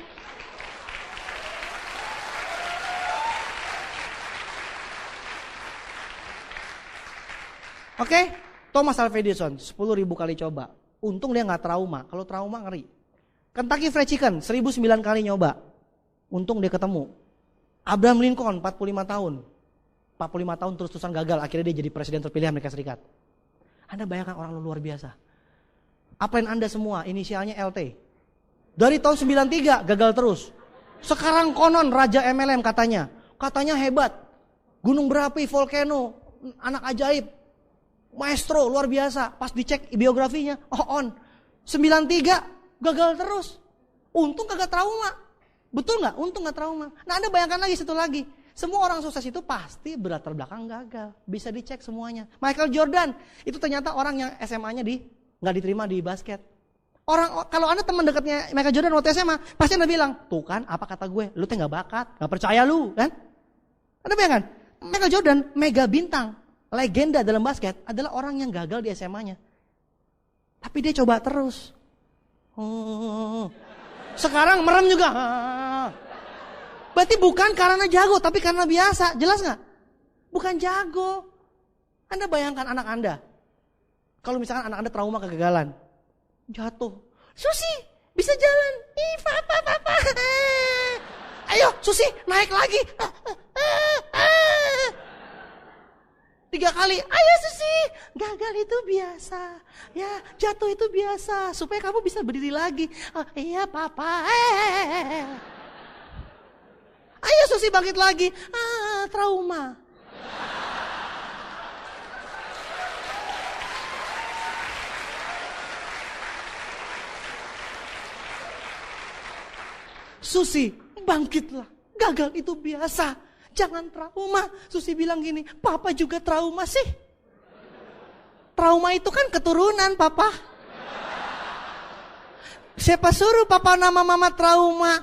Oke. Thomas Alva Edison 10.000 kali coba. Untung dia gak trauma. Kalau trauma ngeri. Kentucky Fried Chicken 1.009 kali nyoba. Untung dia ketemu. Abraham Lincoln 45 tahun. 45 tahun terus-terusan gagal. Akhirnya dia jadi presiden terpilih Amerika Serikat. Anda bayangkan orang luar biasa. Upline Anda semua inisialnya LT. Dari tahun 93 gagal terus. Sekarang konon Raja MLM katanya. Katanya hebat. Gunung berapi, volcano, anak ajaib. Maestro luar biasa. Pas dicek biografinya, on. 93 gagal terus. Untung kagak trauma. Betul gak? Untung gak trauma. Nah Anda bayangkan lagi satu lagi. Semua orang sukses itu pasti berlatar belakang gagal. Bisa dicek semuanya. Michael Jordan. Itu ternyata orang yang SMA-nya gak diterima di basket. Kalau Anda teman dekatnya Michael Jordan waktu SMA. Pasti Anda bilang. Tuh kan apa kata gue. Lu tuh gak bakat. Gak percaya lu kan. Anda bayangkan. Michael Jordan mega bintang. Legenda dalam basket. Adalah orang yang gagal di SMA-nya. Tapi dia coba terus. Sekarang merem juga. Berarti bukan karena jago, tapi karena biasa. Jelas gak? Bukan jago. Anda bayangkan anak Anda. Kalau misalkan anak Anda trauma kegagalan. Jatuh. Susi, bisa jalan. Papa. Ayo, Susi, naik lagi. 3 kali, ayo Susi, gagal itu biasa, ya jatuh itu biasa, supaya kamu bisa berdiri lagi. Iya papa, ayo Susi bangkit lagi. Trauma. Susi, bangkitlah, gagal itu biasa. Jangan trauma. Susi bilang gini, papa juga trauma sih. Trauma itu kan keturunan papa. Siapa suruh papa nama mama trauma?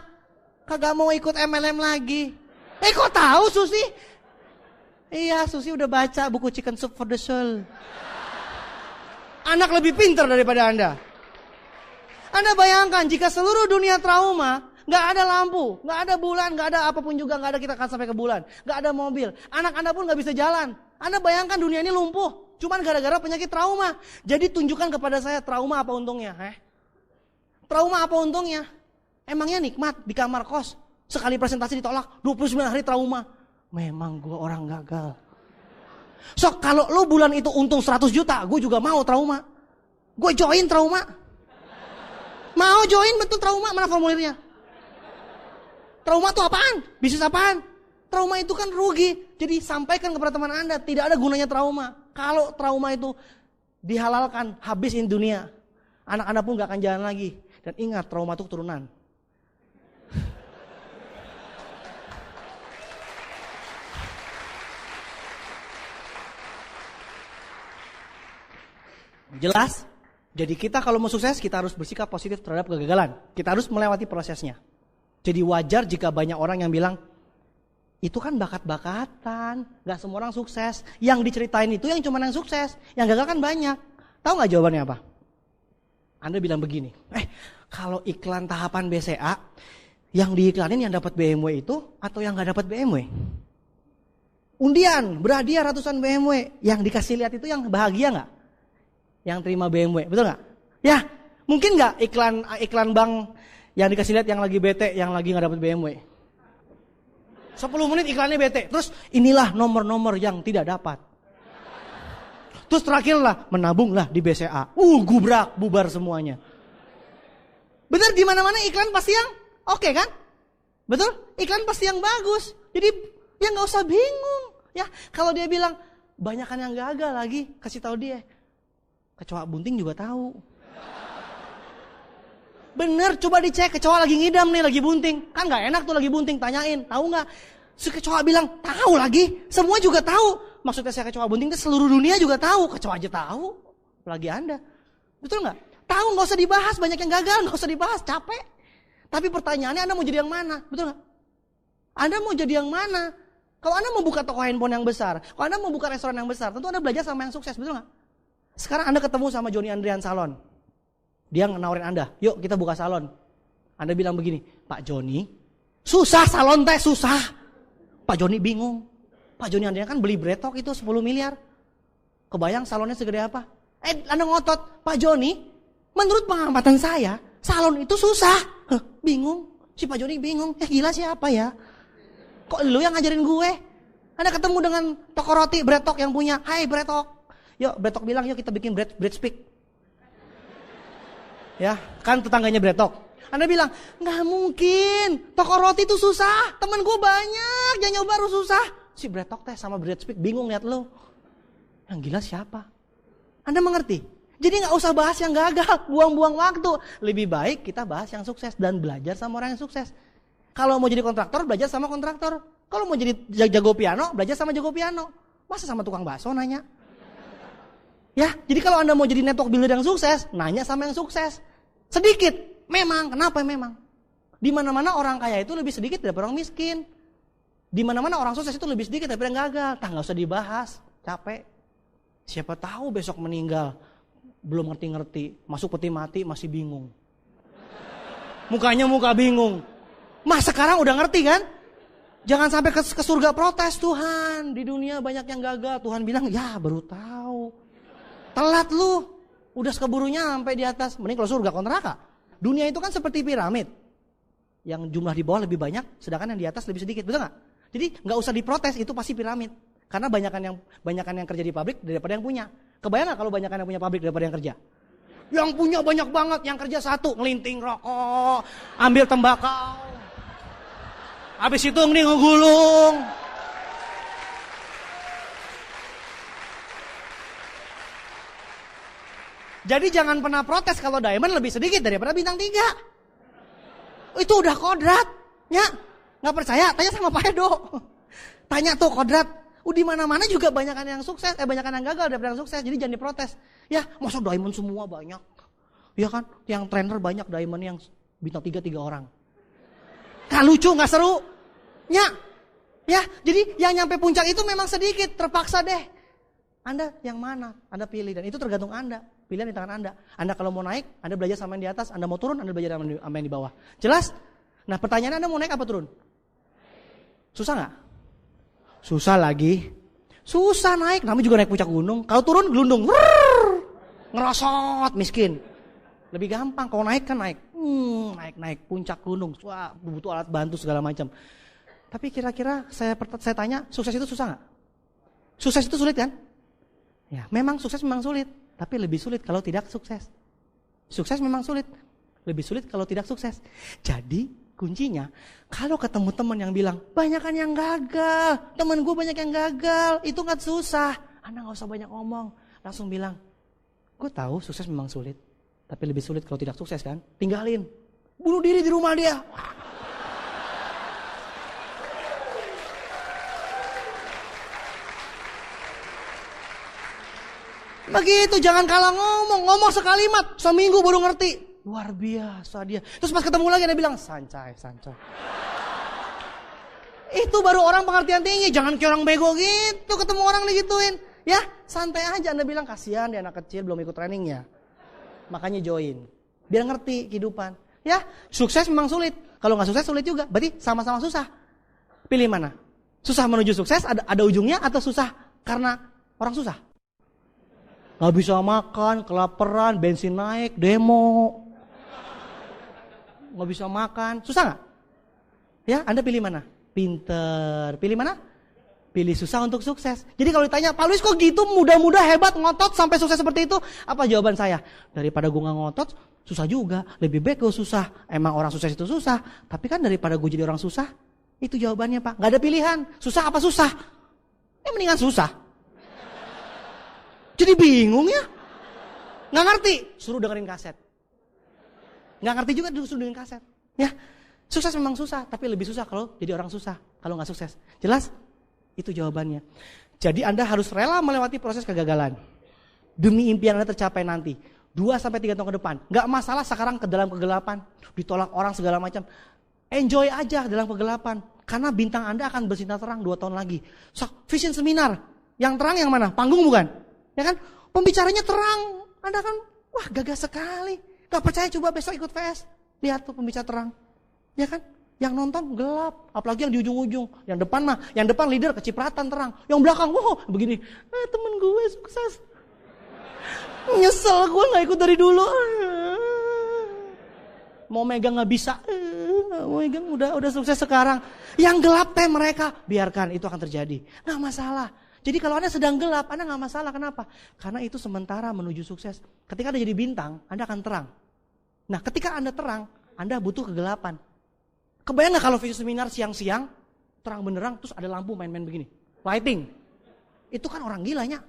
Kagak mau ikut MLM lagi. Kok tahu Susi? Iya, Susi udah baca buku Chicken Soup for the Soul. Anak lebih pintar daripada Anda. Anda bayangkan jika seluruh dunia trauma, nggak ada lampu, nggak ada bulan, nggak ada apapun juga, nggak ada kita akan sampai ke bulan, nggak ada mobil, anak Anda pun nggak bisa jalan. Anda bayangkan dunia ini lumpuh, cuman gara-gara penyakit trauma. Jadi tunjukkan kepada saya trauma apa untungnya? Trauma apa untungnya? Emangnya nikmat di kamar kos, sekali presentasi ditolak, 29 hari trauma. Memang gue orang gagal. So kalau lo bulan itu untung 100 juta, gue juga mau trauma. Gue join trauma. Mau join betul trauma, mana formulirnya? Trauma itu apaan? Bisnis apaan? Trauma itu kan rugi. Jadi sampaikan kepada teman Anda, tidak ada gunanya trauma. Kalau trauma itu dihalalkan, habis ini dunia. Anak Anda pun gak akan jalan lagi. Dan ingat, trauma itu keturunan. Jelas? Jadi kita kalau mau sukses, kita harus bersikap positif terhadap kegagalan. Kita harus melewati prosesnya. Jadi wajar jika banyak orang yang bilang, itu kan bakat-bakatan, gak semua orang sukses. Yang diceritain itu yang cuma yang sukses, yang gagal kan banyak. Tahu gak jawabannya apa? Anda bilang begini, kalau iklan tahapan BCA, yang diiklanin yang dapat BMW itu atau yang gak dapat BMW? Undian, berhadiah ratusan BMW, yang dikasih lihat itu yang bahagia gak? Yang terima BMW, betul gak? Ya, mungkin gak iklan bank yang dikasih lihat yang lagi bete, yang lagi gak dapat BMW? 10 menit iklannya bete, terus inilah nomor-nomor yang tidak dapat. Terus terakhirlah menabunglah di BCA. Gubrak, bubar semuanya. Bener, di mana-mana iklan pasti yang oke kan? Betul? Iklan pasti yang bagus. Jadi ya nggak usah bingung. Ya, kalau dia bilang banyakan yang gagal lagi, kasih tahu dia. Kecoa bunting juga tahu. Bener, coba dicek, kecoa lagi ngidam nih, lagi bunting. Kan gak enak tuh lagi bunting, tanyain, tahu gak? Si kecoa bilang, tahu lagi, semua juga tahu. Maksudnya saya kecoa bunting itu seluruh dunia juga tahu, kecoa aja tahu. Apalagi Anda, betul gak? Tahu gak usah dibahas, banyak yang gagal, gak usah dibahas, capek. Tapi pertanyaannya Anda mau jadi yang mana, betul gak? Anda mau jadi yang mana? Kalau Anda mau buka toko handphone yang besar, kalau Anda mau buka restoran yang besar, tentu Anda belajar sama yang sukses, betul gak? Sekarang Anda ketemu sama Johnny Andrian Salon. Dia nawarin Anda, yuk kita buka salon. Anda bilang begini, Pak Joni, susah salon teh, susah. Pak Joni bingung. Pak Joni Andrian kan beli Bretok itu 10 miliar. Kebayang salonnya segede apa? Anda ngotot, Pak Joni, menurut pengamatan saya, salon itu susah. Bingung, si Pak Joni bingung. Gila siapa ya? Kok lu yang ngajarin gue? Anda ketemu dengan toko roti Bretok yang punya, hai Bretok. Yuk Bretok bilang, yuk kita bikin bread speak. Ya, kan tetangganya Bretok. Anda bilang, nggak mungkin, toko roti itu susah, temen gue banyak, yang nyoba harus susah. Si Bretok teh sama bread speak bingung lihat lo. Yang gila siapa? Anda mengerti? Jadi nggak usah bahas yang gagal, buang-buang waktu. Lebih baik kita bahas yang sukses dan belajar sama orang yang sukses. Kalau mau jadi kontraktor, belajar sama kontraktor. Kalau mau jadi jago piano, belajar sama jago piano. Masa sama tukang bakso nanya? Ya, jadi kalau Anda mau jadi network builder yang sukses, nanya sama yang sukses. Sedikit, memang. Kenapa memang? Di mana-mana orang kaya itu lebih sedikit daripada orang miskin. Di mana-mana orang sukses itu lebih sedikit daripada yang gagal. Nggak usah dibahas, capek. Siapa tahu besok meninggal, belum ngerti-ngerti, masuk peti mati masih bingung. Mukanya muka bingung. Sekarang udah ngerti kan? Jangan sampai ke surga protes, Tuhan, di dunia banyak yang gagal. Tuhan bilang, ya baru tahu. Telat lu, udah keburunya sampai di atas. Mending kalau surga kau neraka. Dunia itu kan seperti piramid. Yang jumlah di bawah lebih banyak, sedangkan yang di atas lebih sedikit, betul gak? Jadi gak usah diprotes, itu pasti piramid. Karena banyakan yang kerja di pabrik daripada yang punya. Kebayang gak kalau banyakan yang punya pabrik daripada yang kerja? Yang punya banyak banget, yang kerja satu, ngelinting rokok, ambil tembakau. Habis itu ngegulung. Jadi jangan pernah protes kalau diamond lebih sedikit daripada bintang 3. Itu udah kodrat. Ya, nggak percaya? Tanya sama Pak Edo. Tanya tuh kodrat. Di mana-mana juga banyakan yang sukses, banyakan yang gagal daripada yang sukses. Jadi jangan diprotes. Ya, masa diamond semua banyak. Ya kan, yang trainer banyak diamond yang bintang 3 orang. Nggak lucu, nggak seru. Ya, jadi yang nyampe puncak itu memang sedikit, terpaksa deh. Anda yang mana? Anda pilih, dan itu tergantung Anda. Pilihan di tangan Anda. Anda kalau mau naik, Anda belajar sama yang di atas. Anda mau turun, Anda belajar sama yang di bawah. Jelas? Nah pertanyaannya, Anda mau naik apa turun? Susah nggak? Susah lagi. Susah naik, namanya juga naik puncak gunung. Kalau turun gelundung, ngerosot, miskin. Lebih gampang. Kalau naik kan naik, naik puncak gunung. Wah, butuh alat bantu segala macam. Tapi kira-kira saya tanya, sukses itu susah nggak? Sukses itu sulit kan? Ya, memang sukses memang sulit, tapi lebih sulit kalau tidak sukses. Sukses memang sulit, lebih sulit kalau tidak sukses. Jadi kuncinya, kalau ketemu teman yang bilang, banyakan yang gagal, temen gue banyak yang gagal, itu nggak susah. Anda nggak usah banyak ngomong, langsung bilang, gue tahu sukses memang sulit, tapi lebih sulit kalau tidak sukses kan? Tinggalin, bunuh diri di rumah dia. Begitu, jangan kalah ngomong sekalimat, seminggu baru ngerti. Luar biasa dia. Terus pas ketemu lagi dia bilang, sancai. Itu baru orang pengertian tinggi, jangan kayak orang bego gitu, ketemu orang digituin. Ya, santai aja, Anda bilang kasihan dia anak kecil belum ikut trainingnya. Makanya join. Biar ngerti kehidupan. Ya, sukses memang sulit. Kalau nggak sukses sulit juga, berarti sama-sama susah. Pilih mana? Susah menuju sukses ada ujungnya atau susah karena orang susah? Gak bisa makan, kelaparan, bensin naik, demo. Gak bisa makan, susah gak? Ya, Anda pilih mana? Pinter. Pilih mana? Pilih susah untuk sukses. Jadi kalau ditanya, Pak Luis kok gitu muda-muda hebat ngotot sampai sukses seperti itu? Apa jawaban saya? Daripada gue gak ngotot, susah juga. Lebih baik gue susah. Emang orang sukses itu susah. Tapi kan daripada gue jadi orang susah, itu jawabannya Pak. Gak ada pilihan. Susah apa susah? Mendingan susah. Jadi bingung ya. Gak ngerti, suruh dengerin kaset. Gak ngerti juga suruh dengerin kaset. Ya, sukses memang susah, tapi lebih susah kalau jadi orang susah. Kalau gak sukses. Jelas? Itu jawabannya. Jadi Anda harus rela melewati proses kegagalan. Demi impian Anda tercapai nanti. 2-3 tahun ke depan. Gak masalah sekarang ke dalam kegelapan. Ditolak orang segala macam. Enjoy aja dalam kegelapan. Karena bintang Anda akan bersinar terang 2 tahun lagi. Vision seminar. Yang terang yang mana? Panggung bukan? Ya kan? Pembicaranya terang. Anda kan, wah gagah sekali. Gak percaya coba besok ikut VS. Lihat tuh pembicara terang. Ya kan? Yang nonton gelap. Apalagi yang di ujung-ujung. Yang depan leader kecipratan terang. Yang belakang, wow begini. Temen gue sukses. Nyesel gue gak ikut dari dulu. Mau megang gak bisa. Mau megang udah sukses sekarang. Yang gelap mereka. Biarkan itu akan terjadi. Gak masalah. Jadi kalau Anda sedang gelap, Anda gak masalah. Kenapa? Karena itu sementara menuju sukses. Ketika Anda jadi bintang, Anda akan terang. Nah ketika Anda terang, Anda butuh kegelapan. Kebayang gak kalau video seminar siang-siang, terang benerang, terus ada lampu main-main begini. Lighting. Itu kan orang gilanya.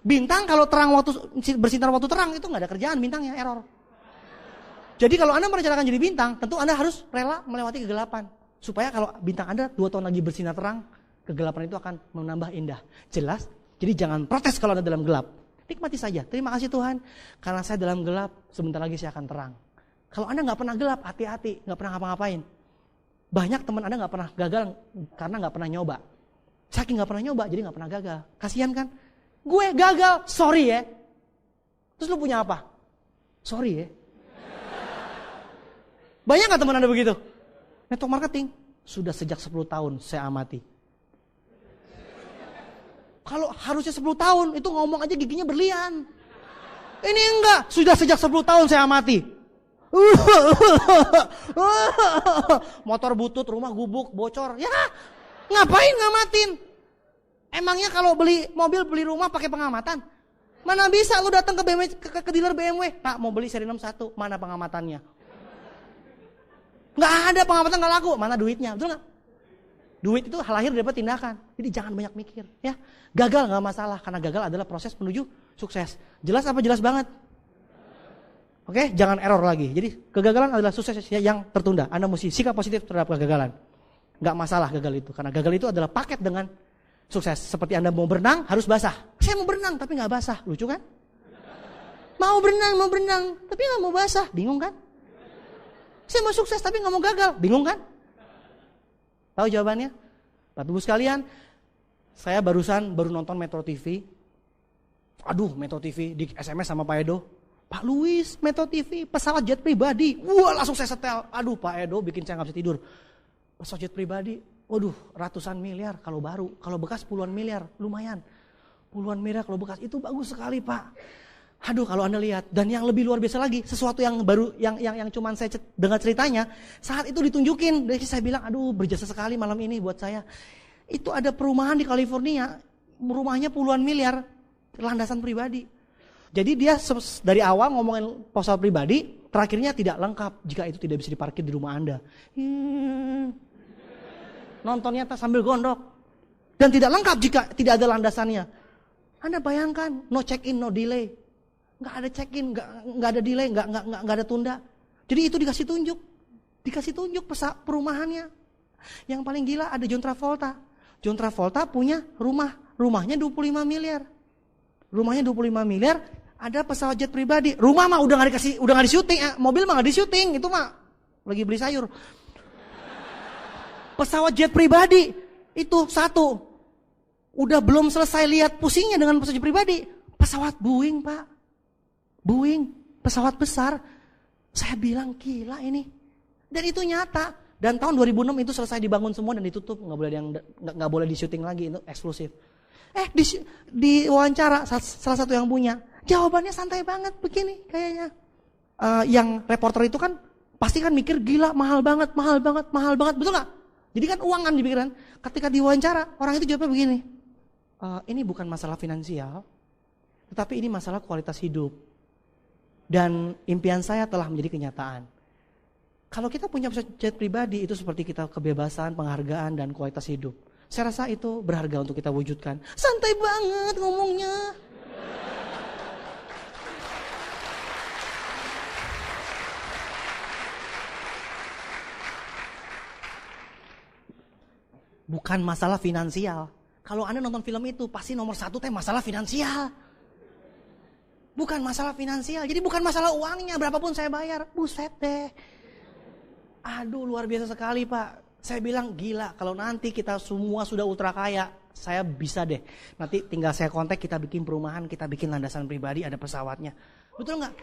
Bintang kalau terang waktu bersinar waktu terang, itu gak ada kerjaan bintangnya, error. Jadi kalau Anda merencanakan jadi bintang, tentu Anda harus rela melewati kegelapan. Supaya kalau bintang Anda 2 tahun lagi bersinar terang, kegelapan itu akan menambah indah. Jelas? Jadi jangan protes kalau Anda dalam gelap. Nikmati saja. Terima kasih Tuhan. Karena saya dalam gelap, sebentar lagi saya akan terang. Kalau Anda gak pernah gelap, hati-hati. Gak pernah ngapa-ngapain. Banyak teman Anda gak pernah gagal karena gak pernah nyoba. Saking gak pernah nyoba, jadi gak pernah gagal. Kasian kan? Gue gagal, sorry ya. Terus lu punya apa? Sorry ya. Banyak gak teman Anda begitu? Network marketing. Sudah sejak 10 tahun saya amati. Kalau harusnya 10 tahun, itu ngomong aja giginya berlian. Ini enggak, sudah sejak 10 tahun saya amati. Motor butut, rumah gubuk, bocor. Ya, ngapain ngamatin? Emangnya kalau beli mobil, beli rumah pakai pengamatan? Mana bisa lu datang ke BMW, ke dealer BMW. Pak, mau beli seri 61, mana pengamatannya? Nggak ada pengamatan, nggak laku. Mana duitnya, betul nggak? Duit itu hal lahir daripada tindakan. Jadi jangan banyak mikir, ya. Gagal nggak masalah, karena gagal adalah proses menuju sukses. Jelas apa jelas banget? Oke, jangan error lagi. Jadi kegagalan adalah sukses yang tertunda. Anda mesti sikap positif terhadap kegagalan. Nggak masalah gagal itu, karena gagal itu adalah paket dengan sukses. Seperti Anda mau berenang harus basah. Saya mau berenang tapi nggak basah, lucu kan? Mau berenang, tapi nggak mau basah, bingung kan? Saya mau sukses tapi nggak mau gagal, bingung kan? Tahu jawabannya? Bapak Ibu sekalian, Saya baru nonton Metro TV. Aduh, Metro TV di SMS sama Pak Edo. Pak Luis, Metro TV, pesawat jet pribadi. Wah, langsung saya setel. Aduh, Pak Edo bikin saya nggak bisa tidur. Pesawat jet pribadi, waduh, ratusan miliar kalau baru. Kalau bekas puluhan miliar, lumayan. Puluhan miliar kalau bekas, itu bagus sekali, Pak. Aduh, kalau Anda lihat. Dan yang lebih luar biasa lagi, sesuatu yang baru, yang cuman saya dengar ceritanya, saat itu ditunjukin. Jadi saya bilang, aduh, berjasa sekali malam ini buat saya. Itu ada perumahan di California, rumahnya puluhan miliar, landasan pribadi. Jadi dia dari awal ngomongin pesawat pribadi, terakhirnya tidak lengkap jika itu tidak bisa diparkir di rumah Anda. Nontonnya sambil gondok. Dan tidak lengkap jika tidak ada landasannya. Anda bayangkan, no check in, no delay. Nggak ada check in, nggak ada delay, nggak ada tunda. Jadi itu dikasih tunjuk perumahannya. Yang paling gila ada John Travolta. John Travolta punya rumahnya 25 miliar. Rumahnya 25 miliar, ada pesawat jet pribadi. Rumah mah udah nggak di syuting, mobil mah nggak di syuting, itu mah lagi beli sayur. Pesawat jet pribadi itu satu, udah belum selesai lihat pusingnya dengan pesawat jet pribadi, pesawat Boeing, Pak, Boeing, pesawat besar. Saya bilang gila ini, dan itu nyata. Dan tahun 2006 itu selesai dibangun semua dan ditutup, nggak boleh di syuting lagi, itu eksklusif. Di wawancara salah satu yang punya, jawabannya santai banget begini kayaknya. Yang reporter itu kan pasti kan mikir gila mahal banget, betul nggak? Jadi kan uang kan dipikiran. Ketika diwawancara orang itu jawabnya begini, ini bukan masalah finansial, tetapi ini masalah kualitas hidup. Dan impian saya telah menjadi kenyataan. Kalau kita punya jet pribadi itu seperti kita kebebasan, penghargaan, dan kualitas hidup. Saya rasa itu berharga untuk kita wujudkan. Santai banget ngomongnya. Bukan masalah finansial. Kalau Anda nonton film itu pasti nomor satu masalah finansial. Bukan masalah finansial. Jadi bukan masalah uangnya, berapapun saya bayar. Buset deh. Aduh, luar biasa sekali, Pak. Saya bilang gila, kalau nanti kita semua sudah ultra kaya, saya bisa deh. Nanti tinggal saya kontak, kita bikin perumahan, kita bikin landasan pribadi, ada pesawatnya. Betul nggak?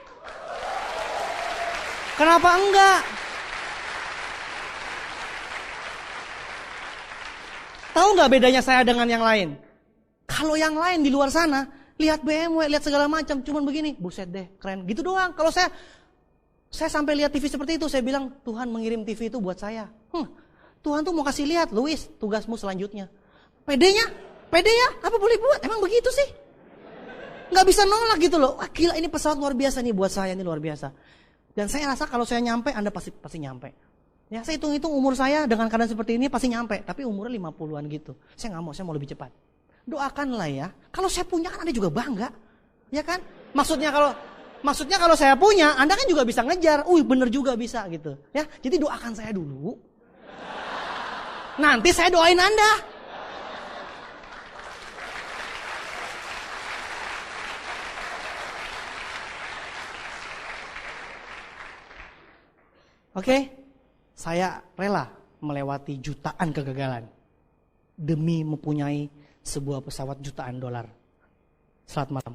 Kenapa enggak? Tahu nggak bedanya saya dengan yang lain? Kalau yang lain di luar sana, lihat BMW, lihat segala macam, cuman begini, buset deh, keren. Gitu doang. Kalau saya sampai lihat TV seperti itu, saya bilang, Tuhan mengirim TV itu buat saya. Tuhan tuh mau kasih lihat, Luis, tugasmu selanjutnya. Pede ya? Apa boleh buat? Emang begitu sih? Nggak bisa nolak gitu loh. Wah, gila, ini pesawat luar biasa nih buat saya, ini luar biasa. Dan saya rasa kalau saya nyampe, Anda pasti nyampe. Ya, saya hitung-hitung umur saya dengan keadaan seperti ini pasti nyampe. Tapi umurnya 50-an gitu. Saya nggak mau, saya mau lebih cepat. Doakanlah ya. Kalau saya punya kan Anda juga bangga. Ya kan? Maksudnya kalau saya punya, Anda kan juga bisa ngejar. Bener juga bisa gitu. Ya, jadi doakan saya dulu. Nanti saya doain Anda. Oke? Saya rela melewati jutaan kegagalan demi mempunyai sebuah pesawat jutaan dolar. Selamat malam.